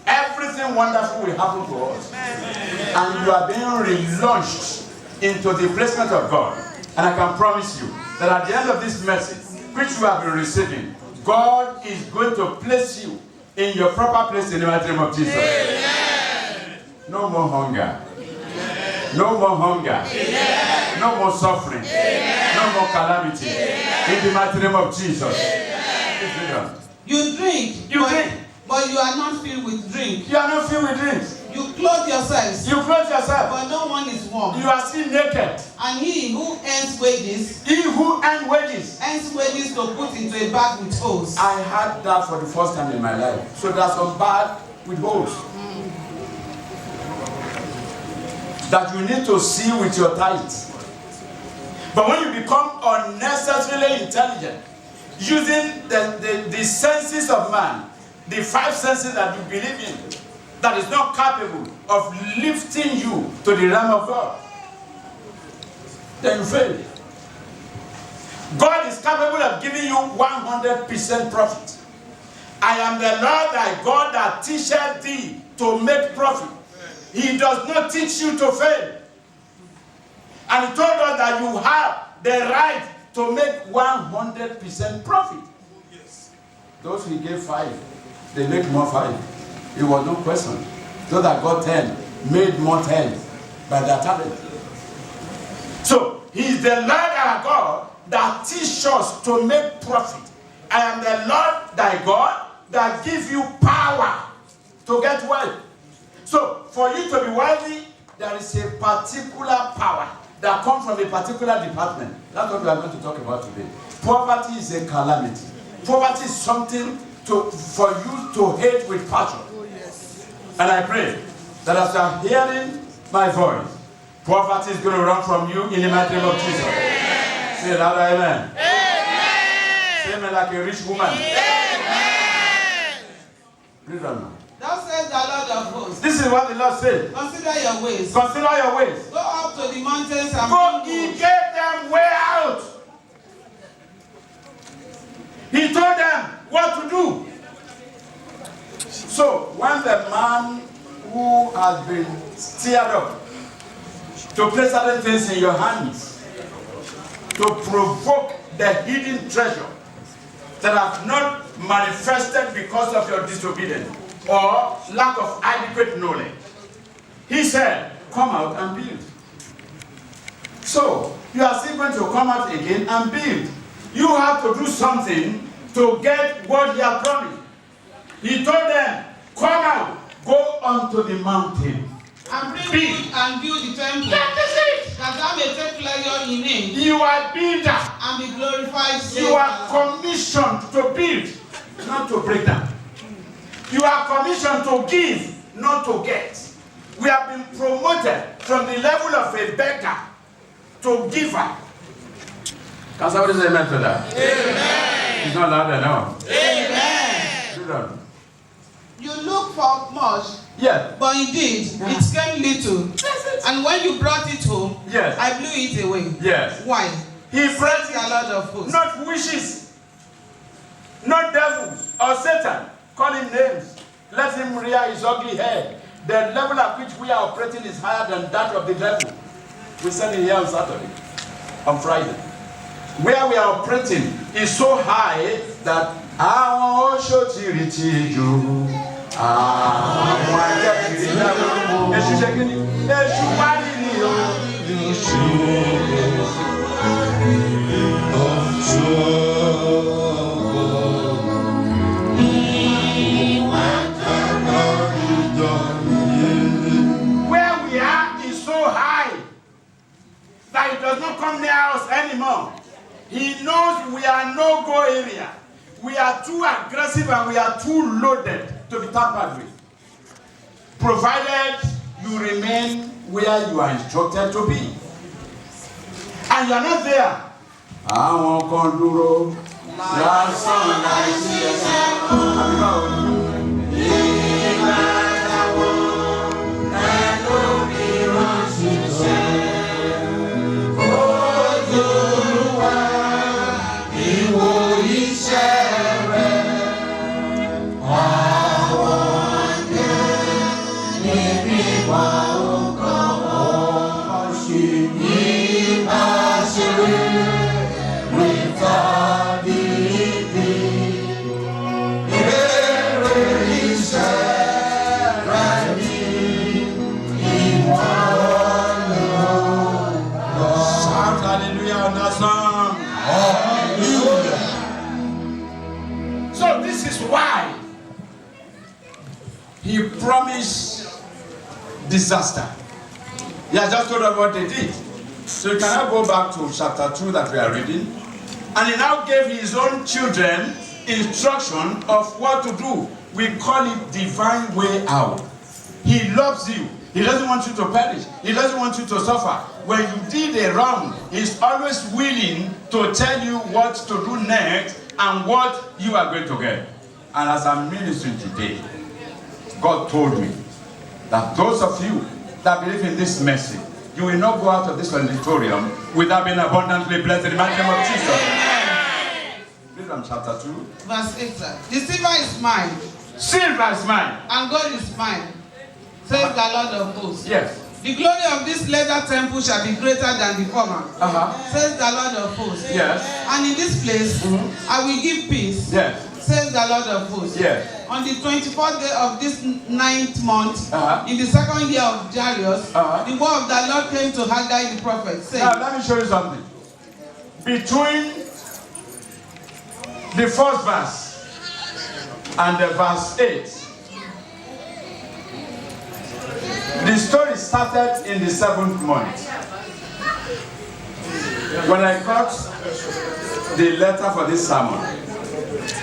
everything wonderful will happen to us. And you are being relaunched into the placement of God. And I can promise you that at the end of this message, which you have been receiving, God is going to place you in your proper place in the mighty name of Jesus. Amen. No more hunger. Amen. No more hunger. Amen. No more suffering. Amen. No more calamity. Amen. In the mighty name of Jesus. You drink, but you are not filled with drink. You are not filled with drink. You clothe yourselves. You clothe yourself. But no one is warm. You are still naked. And he who earns wages. He who earns wages. Earns wages to put into a bag with holes. I had that for the first time in my life. So there's some bag with holes. That you need to seal with your tithe. But when you become unnecessarily intelligent, using the senses of man, the 5 senses that you believe in, that is not capable of lifting you to the realm of God, then you fail. God is capable of giving you 100% profit. I am the Lord thy God that teacheth thee to make profit. He does not teach you to fail. And he told us that you have the right to make 100% profit. Yes. Those who gave 5, they make more 5. It was no question. Those that got 10 made more 10 by their talent. So, he is the Lord our God that teach us to make profit. I am the Lord thy God that gives you power to get wealth. So, for you to be wealthy, there is a particular power that comes from a particular department. That's what we are going to talk about today. Poverty is a calamity. Poverty is something for you to hate with passion. And I pray that as you are hearing my voice, poverty is going to run from you in the mighty name of Jesus. Say it louder, amen. Say amen like a rich woman. Read that now. Thus says the Lord of hosts. This is what the Lord said. Consider your ways. Consider your ways. Go up to the mountains and go. He gave them way out. He told them what to do. So when the man who has been stirred up to place certain things in your hands to provoke the hidden treasure that have not manifested because of your disobedience or lack of adequate knowledge, he said, come out and build. So you are still going to come out again and build. You have to do something to get what he has promised. He told them, come out, go onto the mountain. And bring wood and build the temple. That is it. That thou may take pleasure in him. You are builder. And be glorified. You are commissioned to build, not to break down. You are commissioned to give, not to get. We have been promoted from the level of a beggar to giver. Can somebody say amen to that? Amen. It's not loud enough. Amen. You look for much. Yes. But indeed, it came little. And when you brought it home, yes, I blew it away. Yes. Why? He brought the Lord of hosts. Not wishes, not devils or Satan. Call him names. Let him rear his ugly head. The level at which we are operating is higher than that of the devil. We said it here on Saturday, on Friday. Where we are operating is so high that our where we are is so high that it does not come near us anymore. He knows we are no-go area. We are too aggressive and we are too loaded to be tampered with. Provided you remain where you are instructed to be. And you are not there. Àwọn kan dúró lásán láìsí ẹsẹ̀. So this is why he promised disaster. He has just told us what they did. So you cannot go back to chapter 2 that we are reading. And he now gave his own children instruction of what to do. We call it divine way out. He loves you. He doesn't want you to perish. He doesn't want you to suffer. When you did a wrong, he's always willing to tell you what to do next and what you are going to get. And as I'm ministering today, God told me that those of you that believe in this message, you will not go out of this auditorium without being abundantly blessed in the mighty name of Jesus. Read from chapter 2. Verse 8. The silver is mine. Silver is mine. And gold is mine, says the Lord of hosts. Yes. The glory of this latter temple shall be greater than the former, says the Lord of hosts. Yes. And in this place I will give peace, yes, says the Lord of hosts. Yes. On the 24th day of this 9th month, in the second year of Darius, the word of the Lord came to Haggai the prophet, saying, now let me show you something. between the first verse and the verse 8. The story started in the 7th month. When I got the letter for this sermon,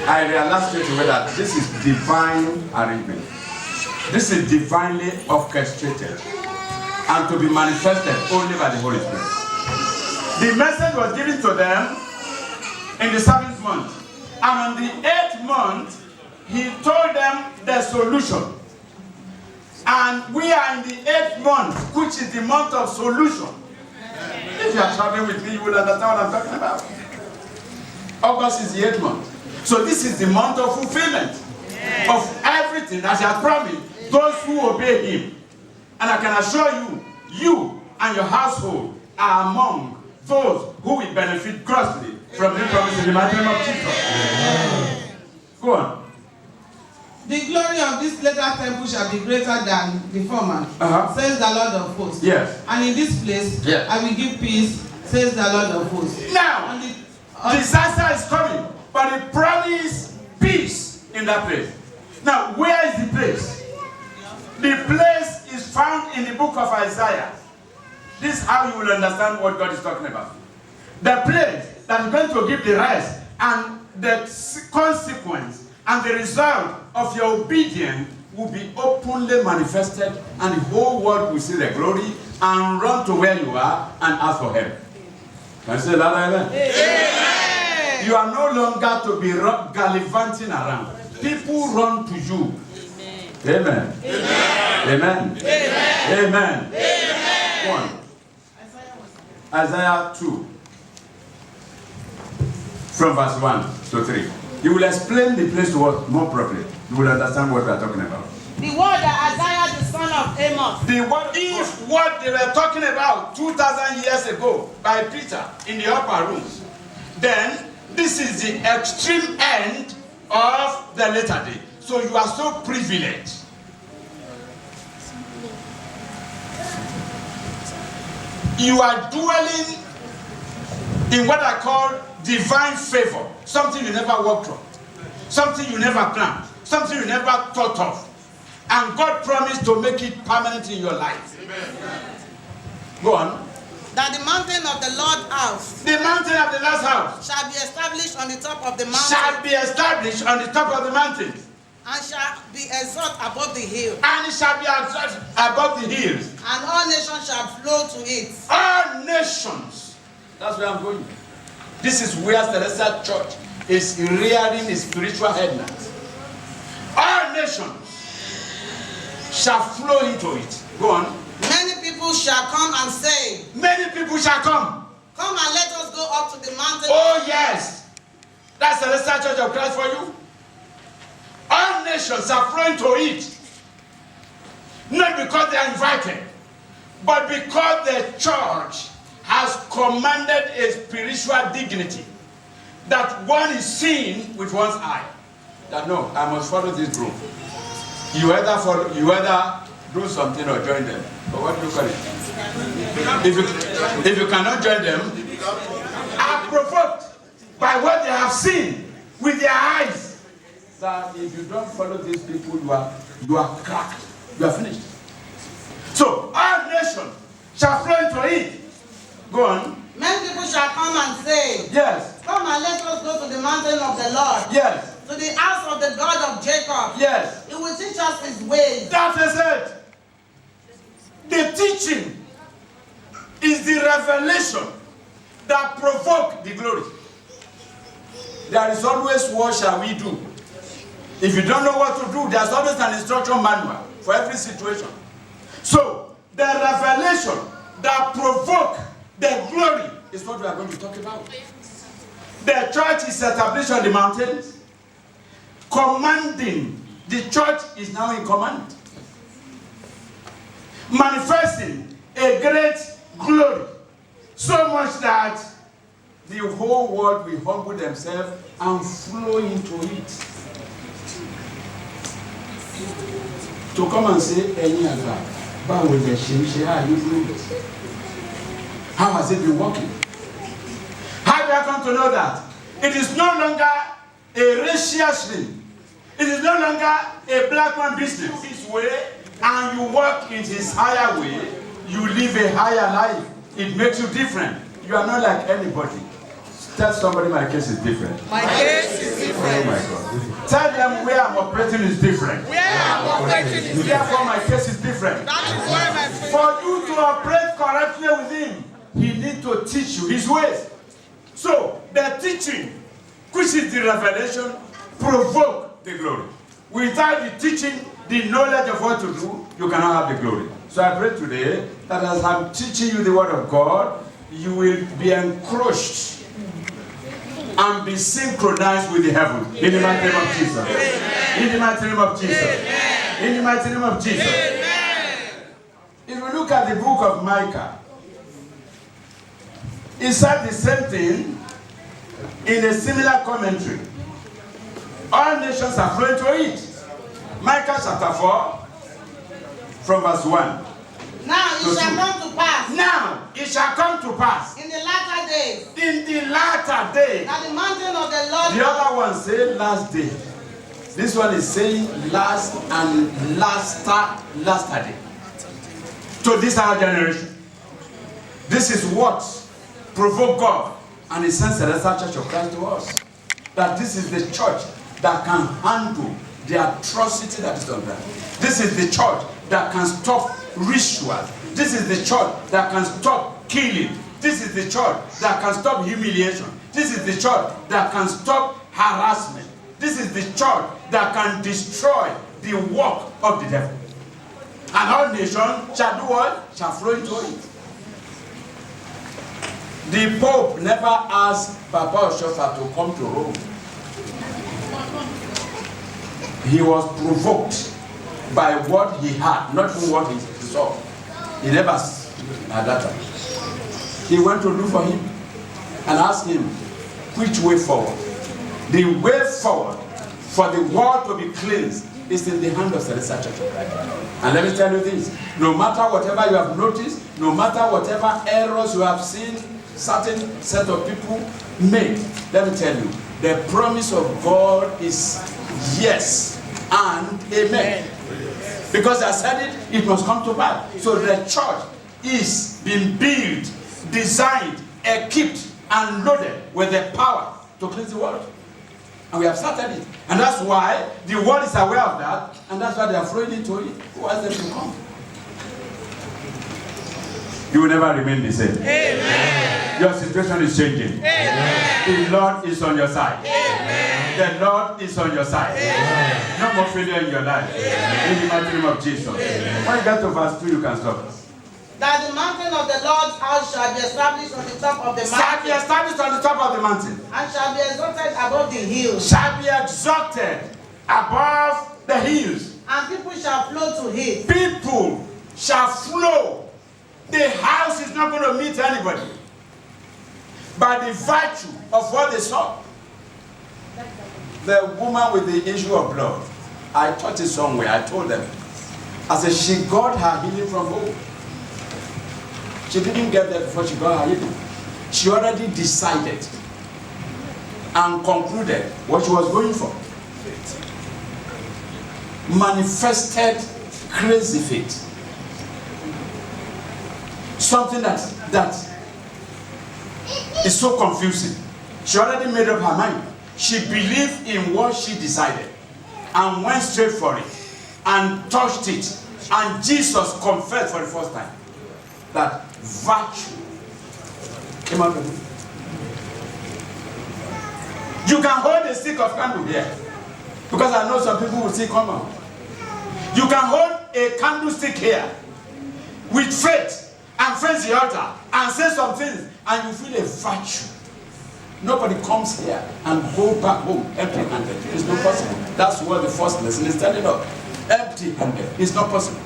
I realized straight away that this is divine arrangement. This is divinely orchestrated and to be manifested only by the Holy Spirit. The message was given to them in the 7th month. And on the 8th month, he told them the solution. And we are in the 8th month, which is the month of solution. If you are traveling with me, you will understand what I'm talking about. August is the 8th month. So this is the month of fulfillment of everything that he has promised those who obey him. And I can assure you, you and your household are among those who will benefit grossly from the promise in the mighty name of Jesus. Go on. The glory of this later temple shall be greater than the former, says the Lord of hosts. Yes. And in this place, yes, I will give peace, says the Lord of hosts. Now, disaster is coming, but he promised peace in that place. Now, where is the place? The place is found in the book of Isaiah. This is how you will understand what God is talking about. The place that is going to give the rest and the consequence and the result of your obedience will be openly manifested, and the whole world will see the glory and run to where you are and ask for help. Can you say that, amen? Amen. You are no longer to be gallivanting around. People run to you. Amen. Amen. Amen. Amen. Amen. One. Isaiah 2. From verse 1 to 3. You will explain the place to us more properly. You will understand what we are talking about. The word that Isaiah the son of Amos. If what they were talking about 2,000 years ago by Peter in the upper room, then this is the extreme end of the later day. So you are so privileged. You are dwelling in what I call divine favor. Something you never worked on. Something you never planned. Something you never thought of. And God promised to make it permanent in your life. Amen. Go on. That the mountain of the Lord's house. The mountain of the Lord's house. Shall be established on the top of the mountain. Shall be established on the top of the mountain. And shall be exalted above the hill. And it shall be exalted above the hills. And all nations shall flow to it. All nations. That's where I'm going. This is where Celestial Church is rearing its spiritual head now. All nations shall flow into it. Go on. Many people shall come and say. Many people shall come. Come and let us go up to the mountain. Oh yes. That's the Celestial Church of Christ for you. All nations are flowing to it. Not because they are invited, but because the church has commanded a spiritual dignity that one is seen with one's eye. That no, I must follow this group. You either do something or join them. But what do you call it? If you cannot join them, are provoked by what they have seen with their eyes. That if you don't follow these people, you are cracked. You are finished. So all nations shall flow into it. Go on. Many people shall come and say. Yes. Come and let us go to the mountain of the Lord. Yes. To the house of the God of Jacob. Yes. He will teach us his ways. That is it. The teaching is the revelation that provokes the glory. There is always what shall we do. If you don't know what to do, there's always an instruction manual for every situation. So, the revelation that provokes the glory is what we are going to talk about. The church is established on the mountains, commanding. The church is now in command. Manifesting a great glory. So much that the whole world will humble themselves and flow into it. To come and say, how has it been working? How How do I come to know that? It is no longer a racial thing. It is no longer a black man business. His way, and you work in his higher way, you live a higher life. It makes you different. You are not like anybody. Tell somebody my case is different. My case is different. Oh my God. Tell them where I'm operating is different. Where I'm operating is different. Therefore my case is different. That is where my faith. For you to operate correctly with him, he needs to teach you his ways. So the teaching, which is the revelation, provoke the glory. Without the teaching, the knowledge of what to do, you cannot have the glory. So I pray today that as I'm teaching you the word of God, you will be encouraged and be synchronized with the heaven. In the mighty name of Jesus. In the mighty name of Jesus. In the mighty name of Jesus. If we look at the book of Micah, it said the same thing in a similar commentary. All nations are flowing to it. Micah chapter 4, from verse 1. Now it shall come to pass. Now it shall come to pass. In the latter days. In the latter day. That the mountain of the Lord. The other one say last day. This one is saying last and laster day. To this our generation. This is what provoked God and He sent the Celestial Church of Christ to us. That this is the church that can handle the atrocity that is done there. This is the church that can stop ritual. This is the church that can stop killing. This is the church that can stop humiliation. This is the church that can stop harassment. This is the church that can destroy the work of the devil. And all nations shall do what? Shall flow into it. The Pope never asked Papa Oshofa to come to Rome. He was provoked by what he had, not from what he saw. He never had that time. He went to look for him and asked him, which way forward? The way forward for the world to be cleansed is in the hand of Celestial Church of Christ. And let me tell you this, no matter whatever you have noticed, no matter whatever errors you have seen, certain set of people make, let me tell you, the promise of God is yes and amen. Because I said it, it must come to pass. So the church is being built, designed, equipped, and loaded with the power to cleanse the world. And we have started it. And that's why the world is aware of that, and that's why they are flowing into it. Who asked them to come? You will never remain the same. Amen. Your situation is changing. Amen. The Lord is on your side. Amen. The Lord is on your side. Amen. No more failure in your life. Amen. In the mighty name of Jesus. Amen. When you get to verse 2, you can stop. That the mountain of the Lord's house shall be established on the top of the mountain. Shall be established on the top of the mountain. And shall be exalted above the hills. Shall be exalted above the hills. And people shall flow to it. People shall flow. The house is not going to meet anybody by the virtue of what they saw. The woman with the issue of blood, I taught it somewhere, I told them. I said she got her healing from home. She didn't get there before she got her healing. She already decided and concluded what she was going for. Manifested crazy faith. Something that is so confusing. She already made up her mind. She believed in what she decided and went straight for it and touched it. And Jesus confessed for the first time that virtue came out of it. You can hold a stick of candle here because I know some people will see come out. You can hold a candlestick here with faith and face the altar and say some things and you feel a virtue. Nobody comes here and go back home empty-handed. It's not possible. That's what the first lesson is telling us. Empty-handed. It's not possible.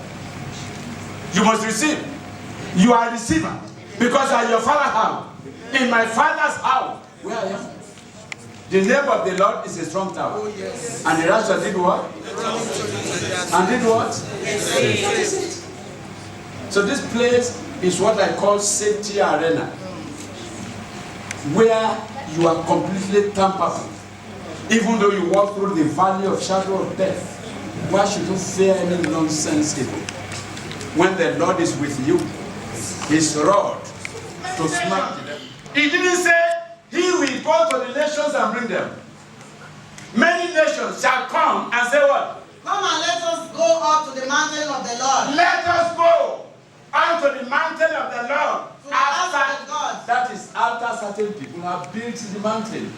You must receive. You are a receiver because at your father's house, in my father's house, where I am. The name of the Lord is a strong tower. Oh, yes. And the righteous did what? And did what? Yes. So this place is what I call safety arena, where you are completely tampered. Even though you walk through the valley of shadow of death, why should you fear any nonsense evil? When the Lord is with you, his rod to smite the devil. He didn't say, he will go to the nations and bring them. Many nations shall come and say what? Come and let us go up to the mountain of the Lord. Let us go unto the mountain of the Lord. To the house of God. That is after certain people have built the mountain.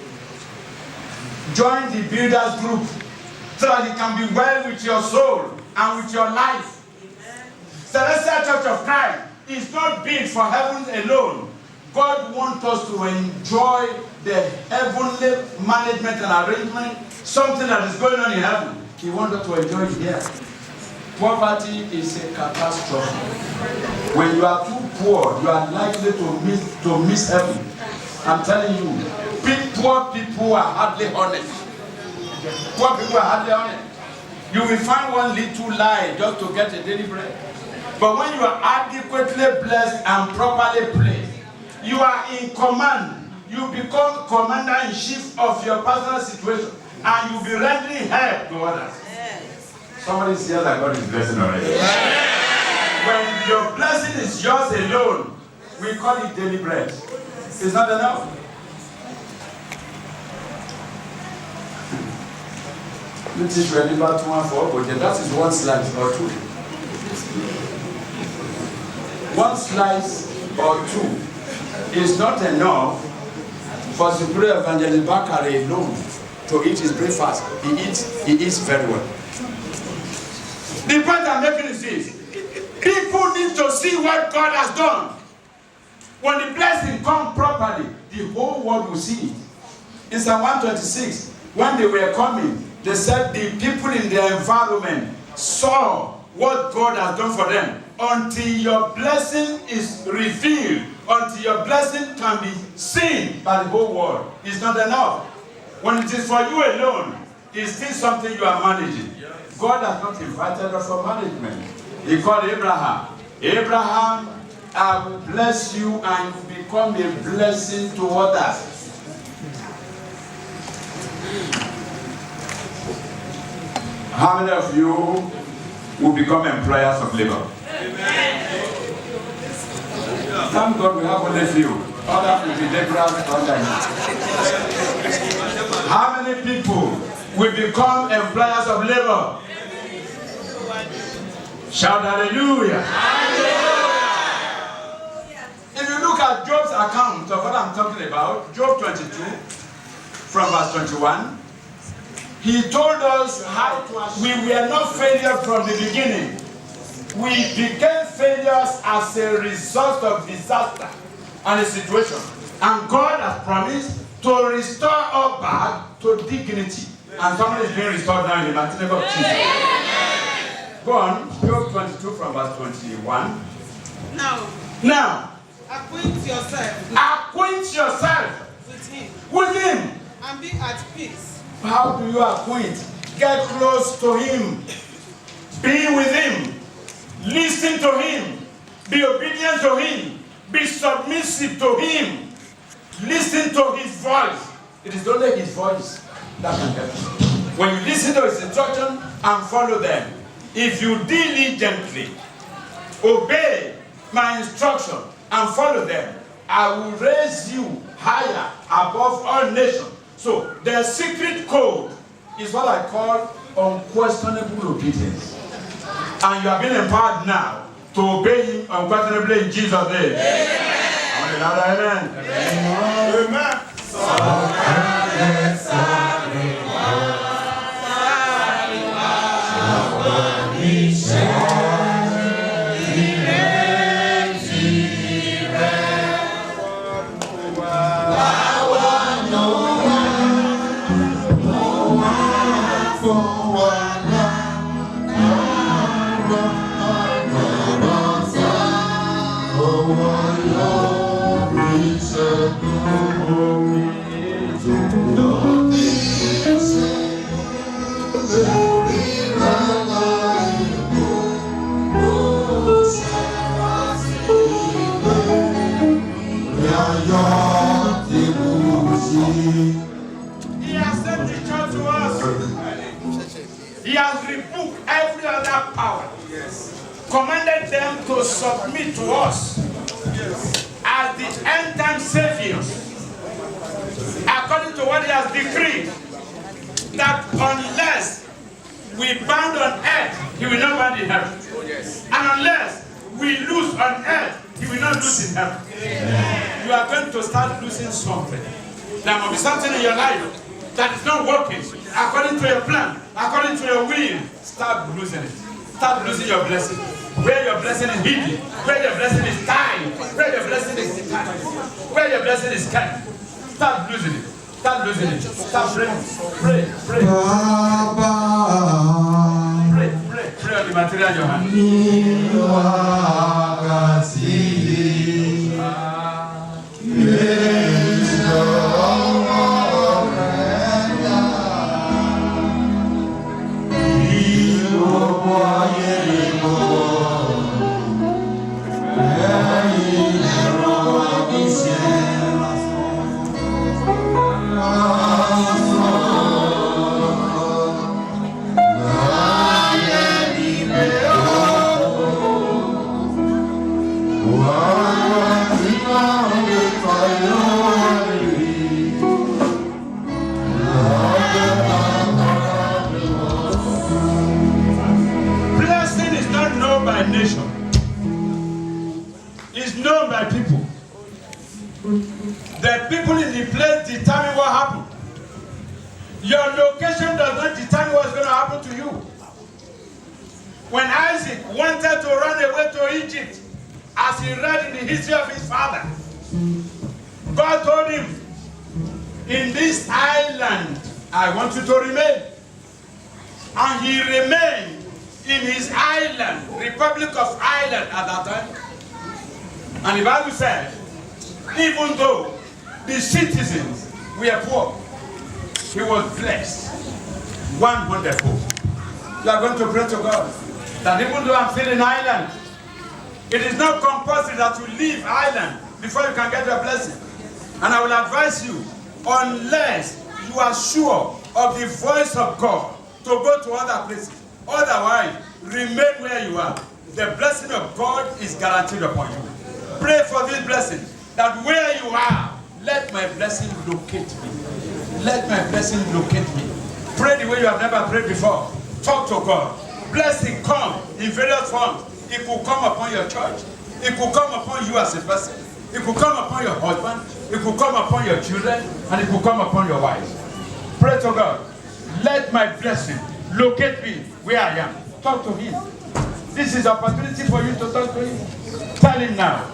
Join the builders group so that it can be well with your soul and with your life. Amen. Celestial Church of Christ is not built for heaven alone. God wants us to enjoy the heavenly management and arrangement, something that is going on in heaven. He wants us to enjoy it here. Poverty is a catastrophe. When you are too poor, you are likely to miss heaven. I'm telling you, poor people are hardly honest. Poor people are hardly honest. You will find one little lie just to get a daily bread. But when you are adequately blessed and properly placed, you are in command. You become commander-in-chief of your personal situation, and you'll be rendering help to others. Somebody says that God is blessing already. When your blessing is yours alone, we call it daily bread. It's not enough. That is one slice or two. One slice or two is not enough for Superior Evangelist Bakare alone to eat his breakfast. He eats very well. The point I'm making is this. People need to see what God has done. When the blessing comes properly, the whole world will see it. In Psalm 126, when they were coming, they said the people in their environment saw what God has done for them. Until your blessing is revealed, until your blessing can be seen by the whole world, it's not enough. When it is for you alone, it's still something you are managing. God has not invited us for management. He called Abraham. Abraham, I will bless you and you become a blessing to others. How many of you will become employers of labor? Amen. Thank God we have only few. Others will be laborers under you. How many people will become employers of labor? Shout hallelujah. Hallelujah. If you look at Job's account of what I'm talking about, Job 22, from verse 21, he told us how we were not failures from the beginning. We became failures as a result of disaster and a situation. And God has promised to restore us back to dignity. And somebody is being restored now in the mighty name of Jesus. Go on, Job 22 from verse 21. Now, acquaint yourself. Acquaint yourself with him. With him. And be at peace. How do you acquaint? Get close to him. Be with him. Listen to him. Be obedient to him. Be submissive to him. Listen to his voice. It is only his voice that can help you. When you listen to his instruction and follow them, if you diligently obey my instruction and follow them, I will raise you higher above all nations. So the secret code is what I call unquestionable obedience. And you have been empowered now to obey him unquestionably in Jesus' name. Amen. Amen. Amen. rebuked every other power. Yes. Commanded them to submit to us as the end time saviors. According to what he has decreed, that unless we bound on earth, he will not bind in heaven. And unless we lose on earth, he will not lose in heaven. You are going to start losing something. There must be something in your life that is not working according to your plan, according to your will. Start losing it. Start losing your blessing. Where your blessing is hidden, where your blessing is tied, where your blessing is tied, where your blessing is kept. Start losing it. Start losing it. Start praying. Pray. Pray. Pray on the material in your hand. Blessing is not known by nation. It's known by people. The people in the place determine what happened. Your location does not determine what's going to happen to you. When Isaac wanted to run away to Egypt, as he read in the history of his father, God told him, in this island, I want you to remain. And he remained in his island, Republic of Ireland at that time. And the Bible said, even though the citizens were poor, he was blessed. One wonderful. You are going to pray to God that even though I'm still in Ireland, it is not compulsory that you leave Ireland before you can get your blessing. And I will advise you, unless you are sure of the voice of God, to go to other places. Otherwise, remain where you are. The blessing of God is guaranteed upon you. Pray for this blessing, that where you are, let my blessing locate me. Let my blessing locate me. Pray the way you have never prayed before. Talk to God. Blessing come in various forms. It will come upon your church. It will come upon you as a person. It will come upon your husband. It will come upon your children. And it will come upon your wife. Pray to God. Let my blessing locate me where I am. Talk to him. This is opportunity for you to talk to him. Tell him now.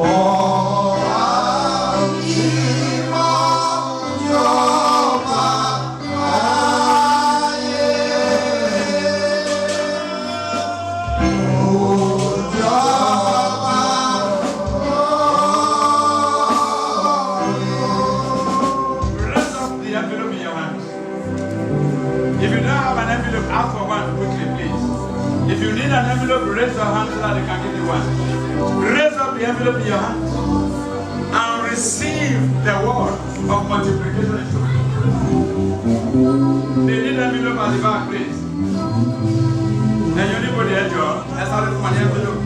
Oh raise your hand so that they can give you one. Raise up the envelope in your hand and receive the word of multiplication. They need envelope at the back, please. And you need to the job. Let's have the envelope.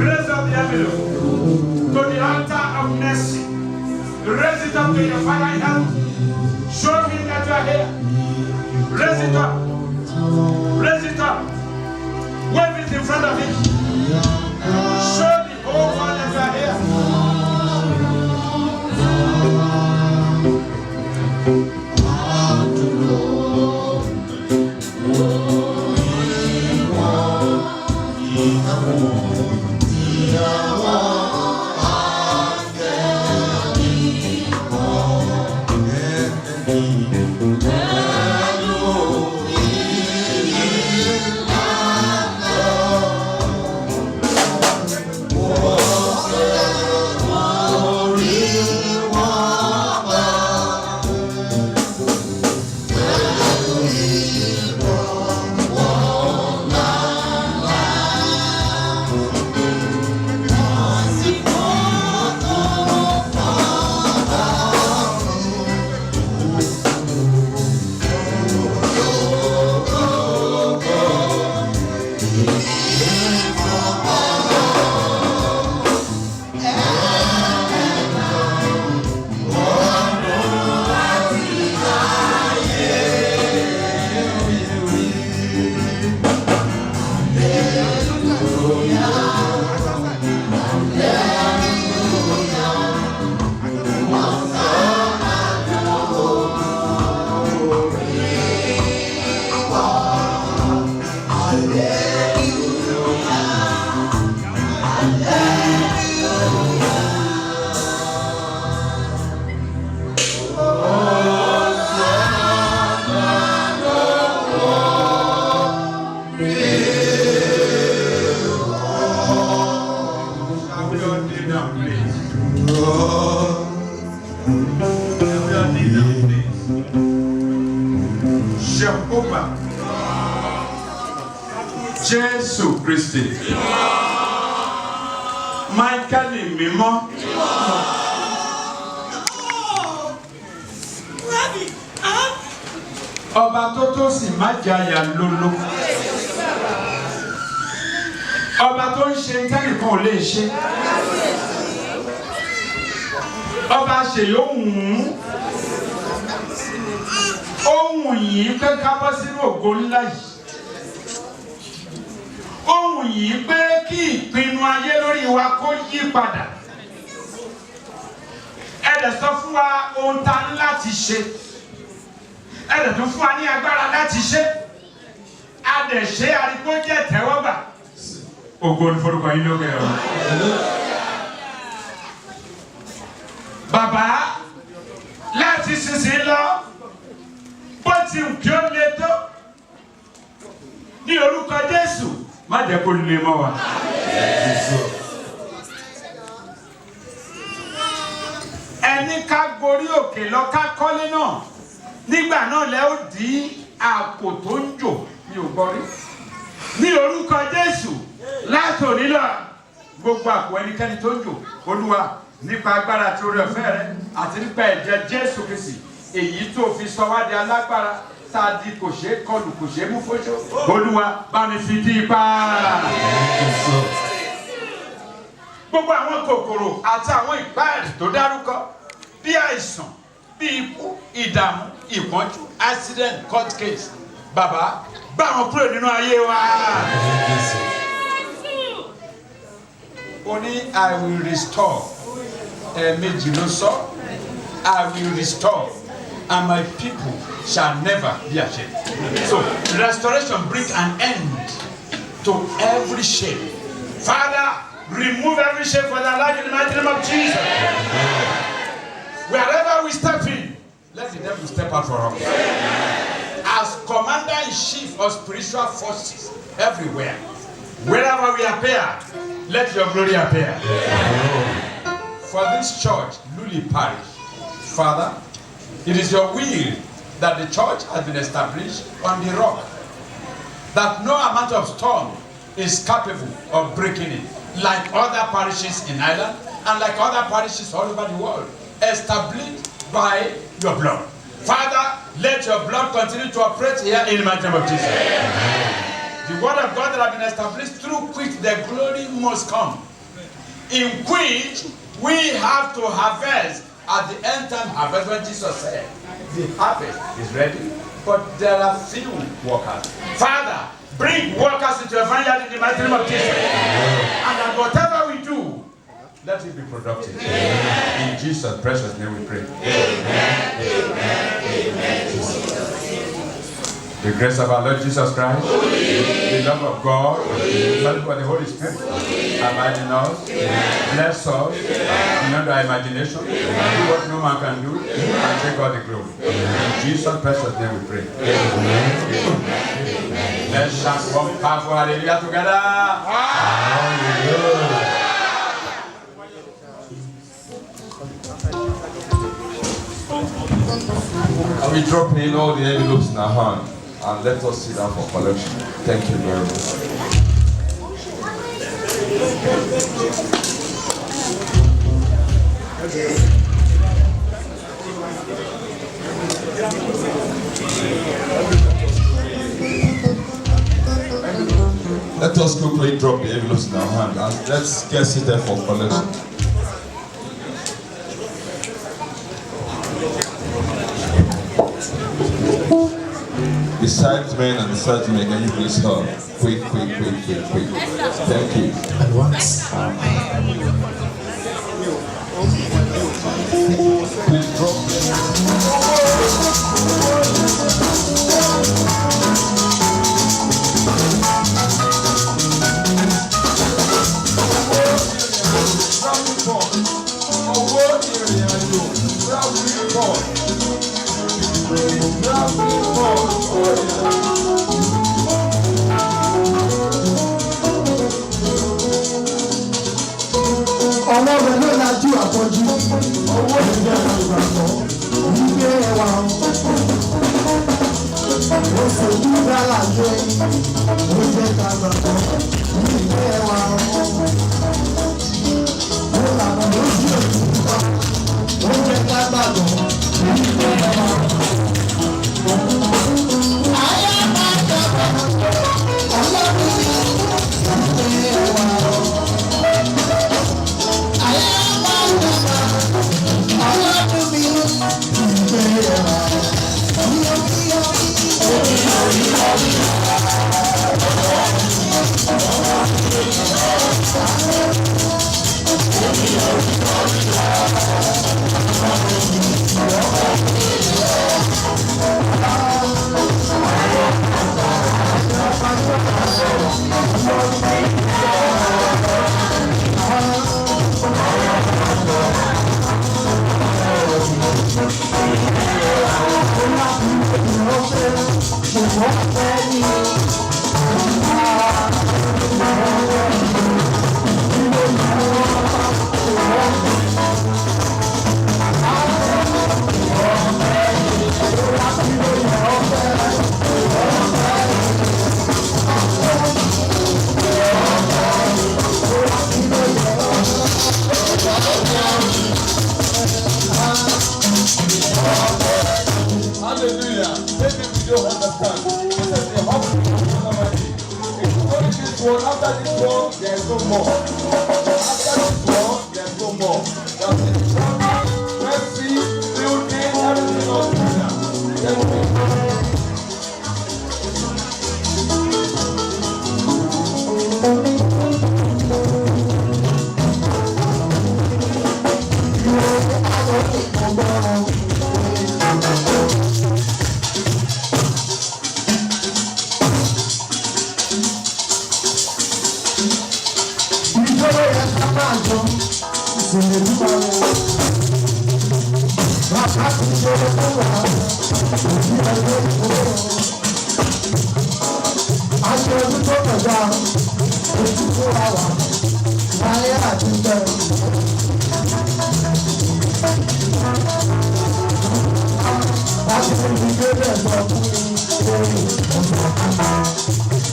Raise up the envelope to the altar of mercy. Raise it up to your Father in heaven. Show him that you are here. Raise it up. Raise it up. Wave it in front of him. Show the whole world that you are here. Jehovah Jésù Kristi Michael mímọ́ ọba tó tó sì má jàyà lóló ọba tó ń ṣe tẹ́nìkan ò lè ṣe ọba ṣèyóhùn ohun yìí pé ká bọ́ sínú ògo ńlá yìí ohun yìí pé kí ìpinnu ayé lórí wa kó yí padà ẹ dẹ̀ sọ fún wa ohun tá ní láti ṣe ẹ dẹ̀ tún fún wa ní agbára láti ṣe a dẹ̀ ṣe àríkó jẹ́ tẹ́wọ́gbà ògo ní forúkọ yín lókè ọ̀run. Bàbá láti sísìn lọ bó ti kí ó le tó ní orúkọ Jésù má jẹ́ kó lè mọ́ wa. Ẹni ká gorí òkè lọ ká kọ́lé náà nígbà náà lẹ́ ó di àpò tó ń jò ní ògbọ́rí ní orúkọ Jésù látòní lọ gbogbo àpò ẹnikẹ́ni tó ń jò Olúwa nípa agbára tí ó rẹ̀ fẹ́ rẹ àti nípa ẹ̀jẹ̀ Jésù Kristi èyí tó fi sọ wá di alágbára tá a di kò ṣeé kọlù kò ṣeé mú fójó Olúwa bá mi fi dí ipá. Gbogbo àwọn kòkòrò àti àwọn ìpáàdì tó dárúkọ bí àìsàn bí ikú ìdààmú ìpọ́njú accident court case bàbá bá wọn kúrò nínú ayé wa. Ó ní I will restore ẹ̀ẹ̀mejì ló sọ I will restore and my people shall never be ashamed. So restoration brings an end to every shame. Father, remove every shame from their life in the mighty name of Jesus. Wherever we step in, let the devil step out for us. As commander-in-chief of spiritual forces everywhere, wherever we appear, let your glory appear. For this church, Luli Parish, Father, it is your will that the church has been established on the rock. that no amount of storm is capable of breaking it, like other parishes in Ireland and like other parishes all over the world, established by your blood. Father, let your blood continue to operate here in the mighty name of Jesus. The word of God that has been established through which the glory must come, in which we have to harvest at the end time harvest, when Jesus said, the harvest is ready, but there are few workers. Father, bring workers into your vineyard in the mighty name of Jesus. And that whatever we do, let it be productive. In Jesus' precious name we pray. The grace of our Lord Jesus Christ, the love of God, the fellowship of the Holy Spirit, abide in us, bless us, beyond our imagination, do what no man can do, and take all the glory. In Jesus' precious name we pray. Let's shout one powerful hallelujah together. Hallelujah. And we drop in all the envelopes in our hand and let us sit down for collection. Thank you very much. Let us quickly drop the envelopes in our hand and let's get seated for collection. The sidemen and the sidemen, can you please help? Quick. Thank you. And once. Please drop. Ọlọ́run ló lajú àpọ̀jù, owó ìjẹ́ ìgbàgbọ́, ìgbé ẹwà oṣù dúdú àlàyé, ó jẹ́ ìgbàgbọ́, ìgbé ẹwà ó lànà lójú òkúta, ó jẹ́ ìgbàgbọ́, ìgbé ẹwà. Ayé máa dàgbà, ọlọ́run ní ìgbé ẹwà. Hallelujah. Maybe we don't understand. This is the offering of Almighty. If you go to this one, after this one, there is no more. After this one, there is no more. That's it. Mercy, building, everything else. Thank you.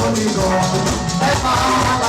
Holy God,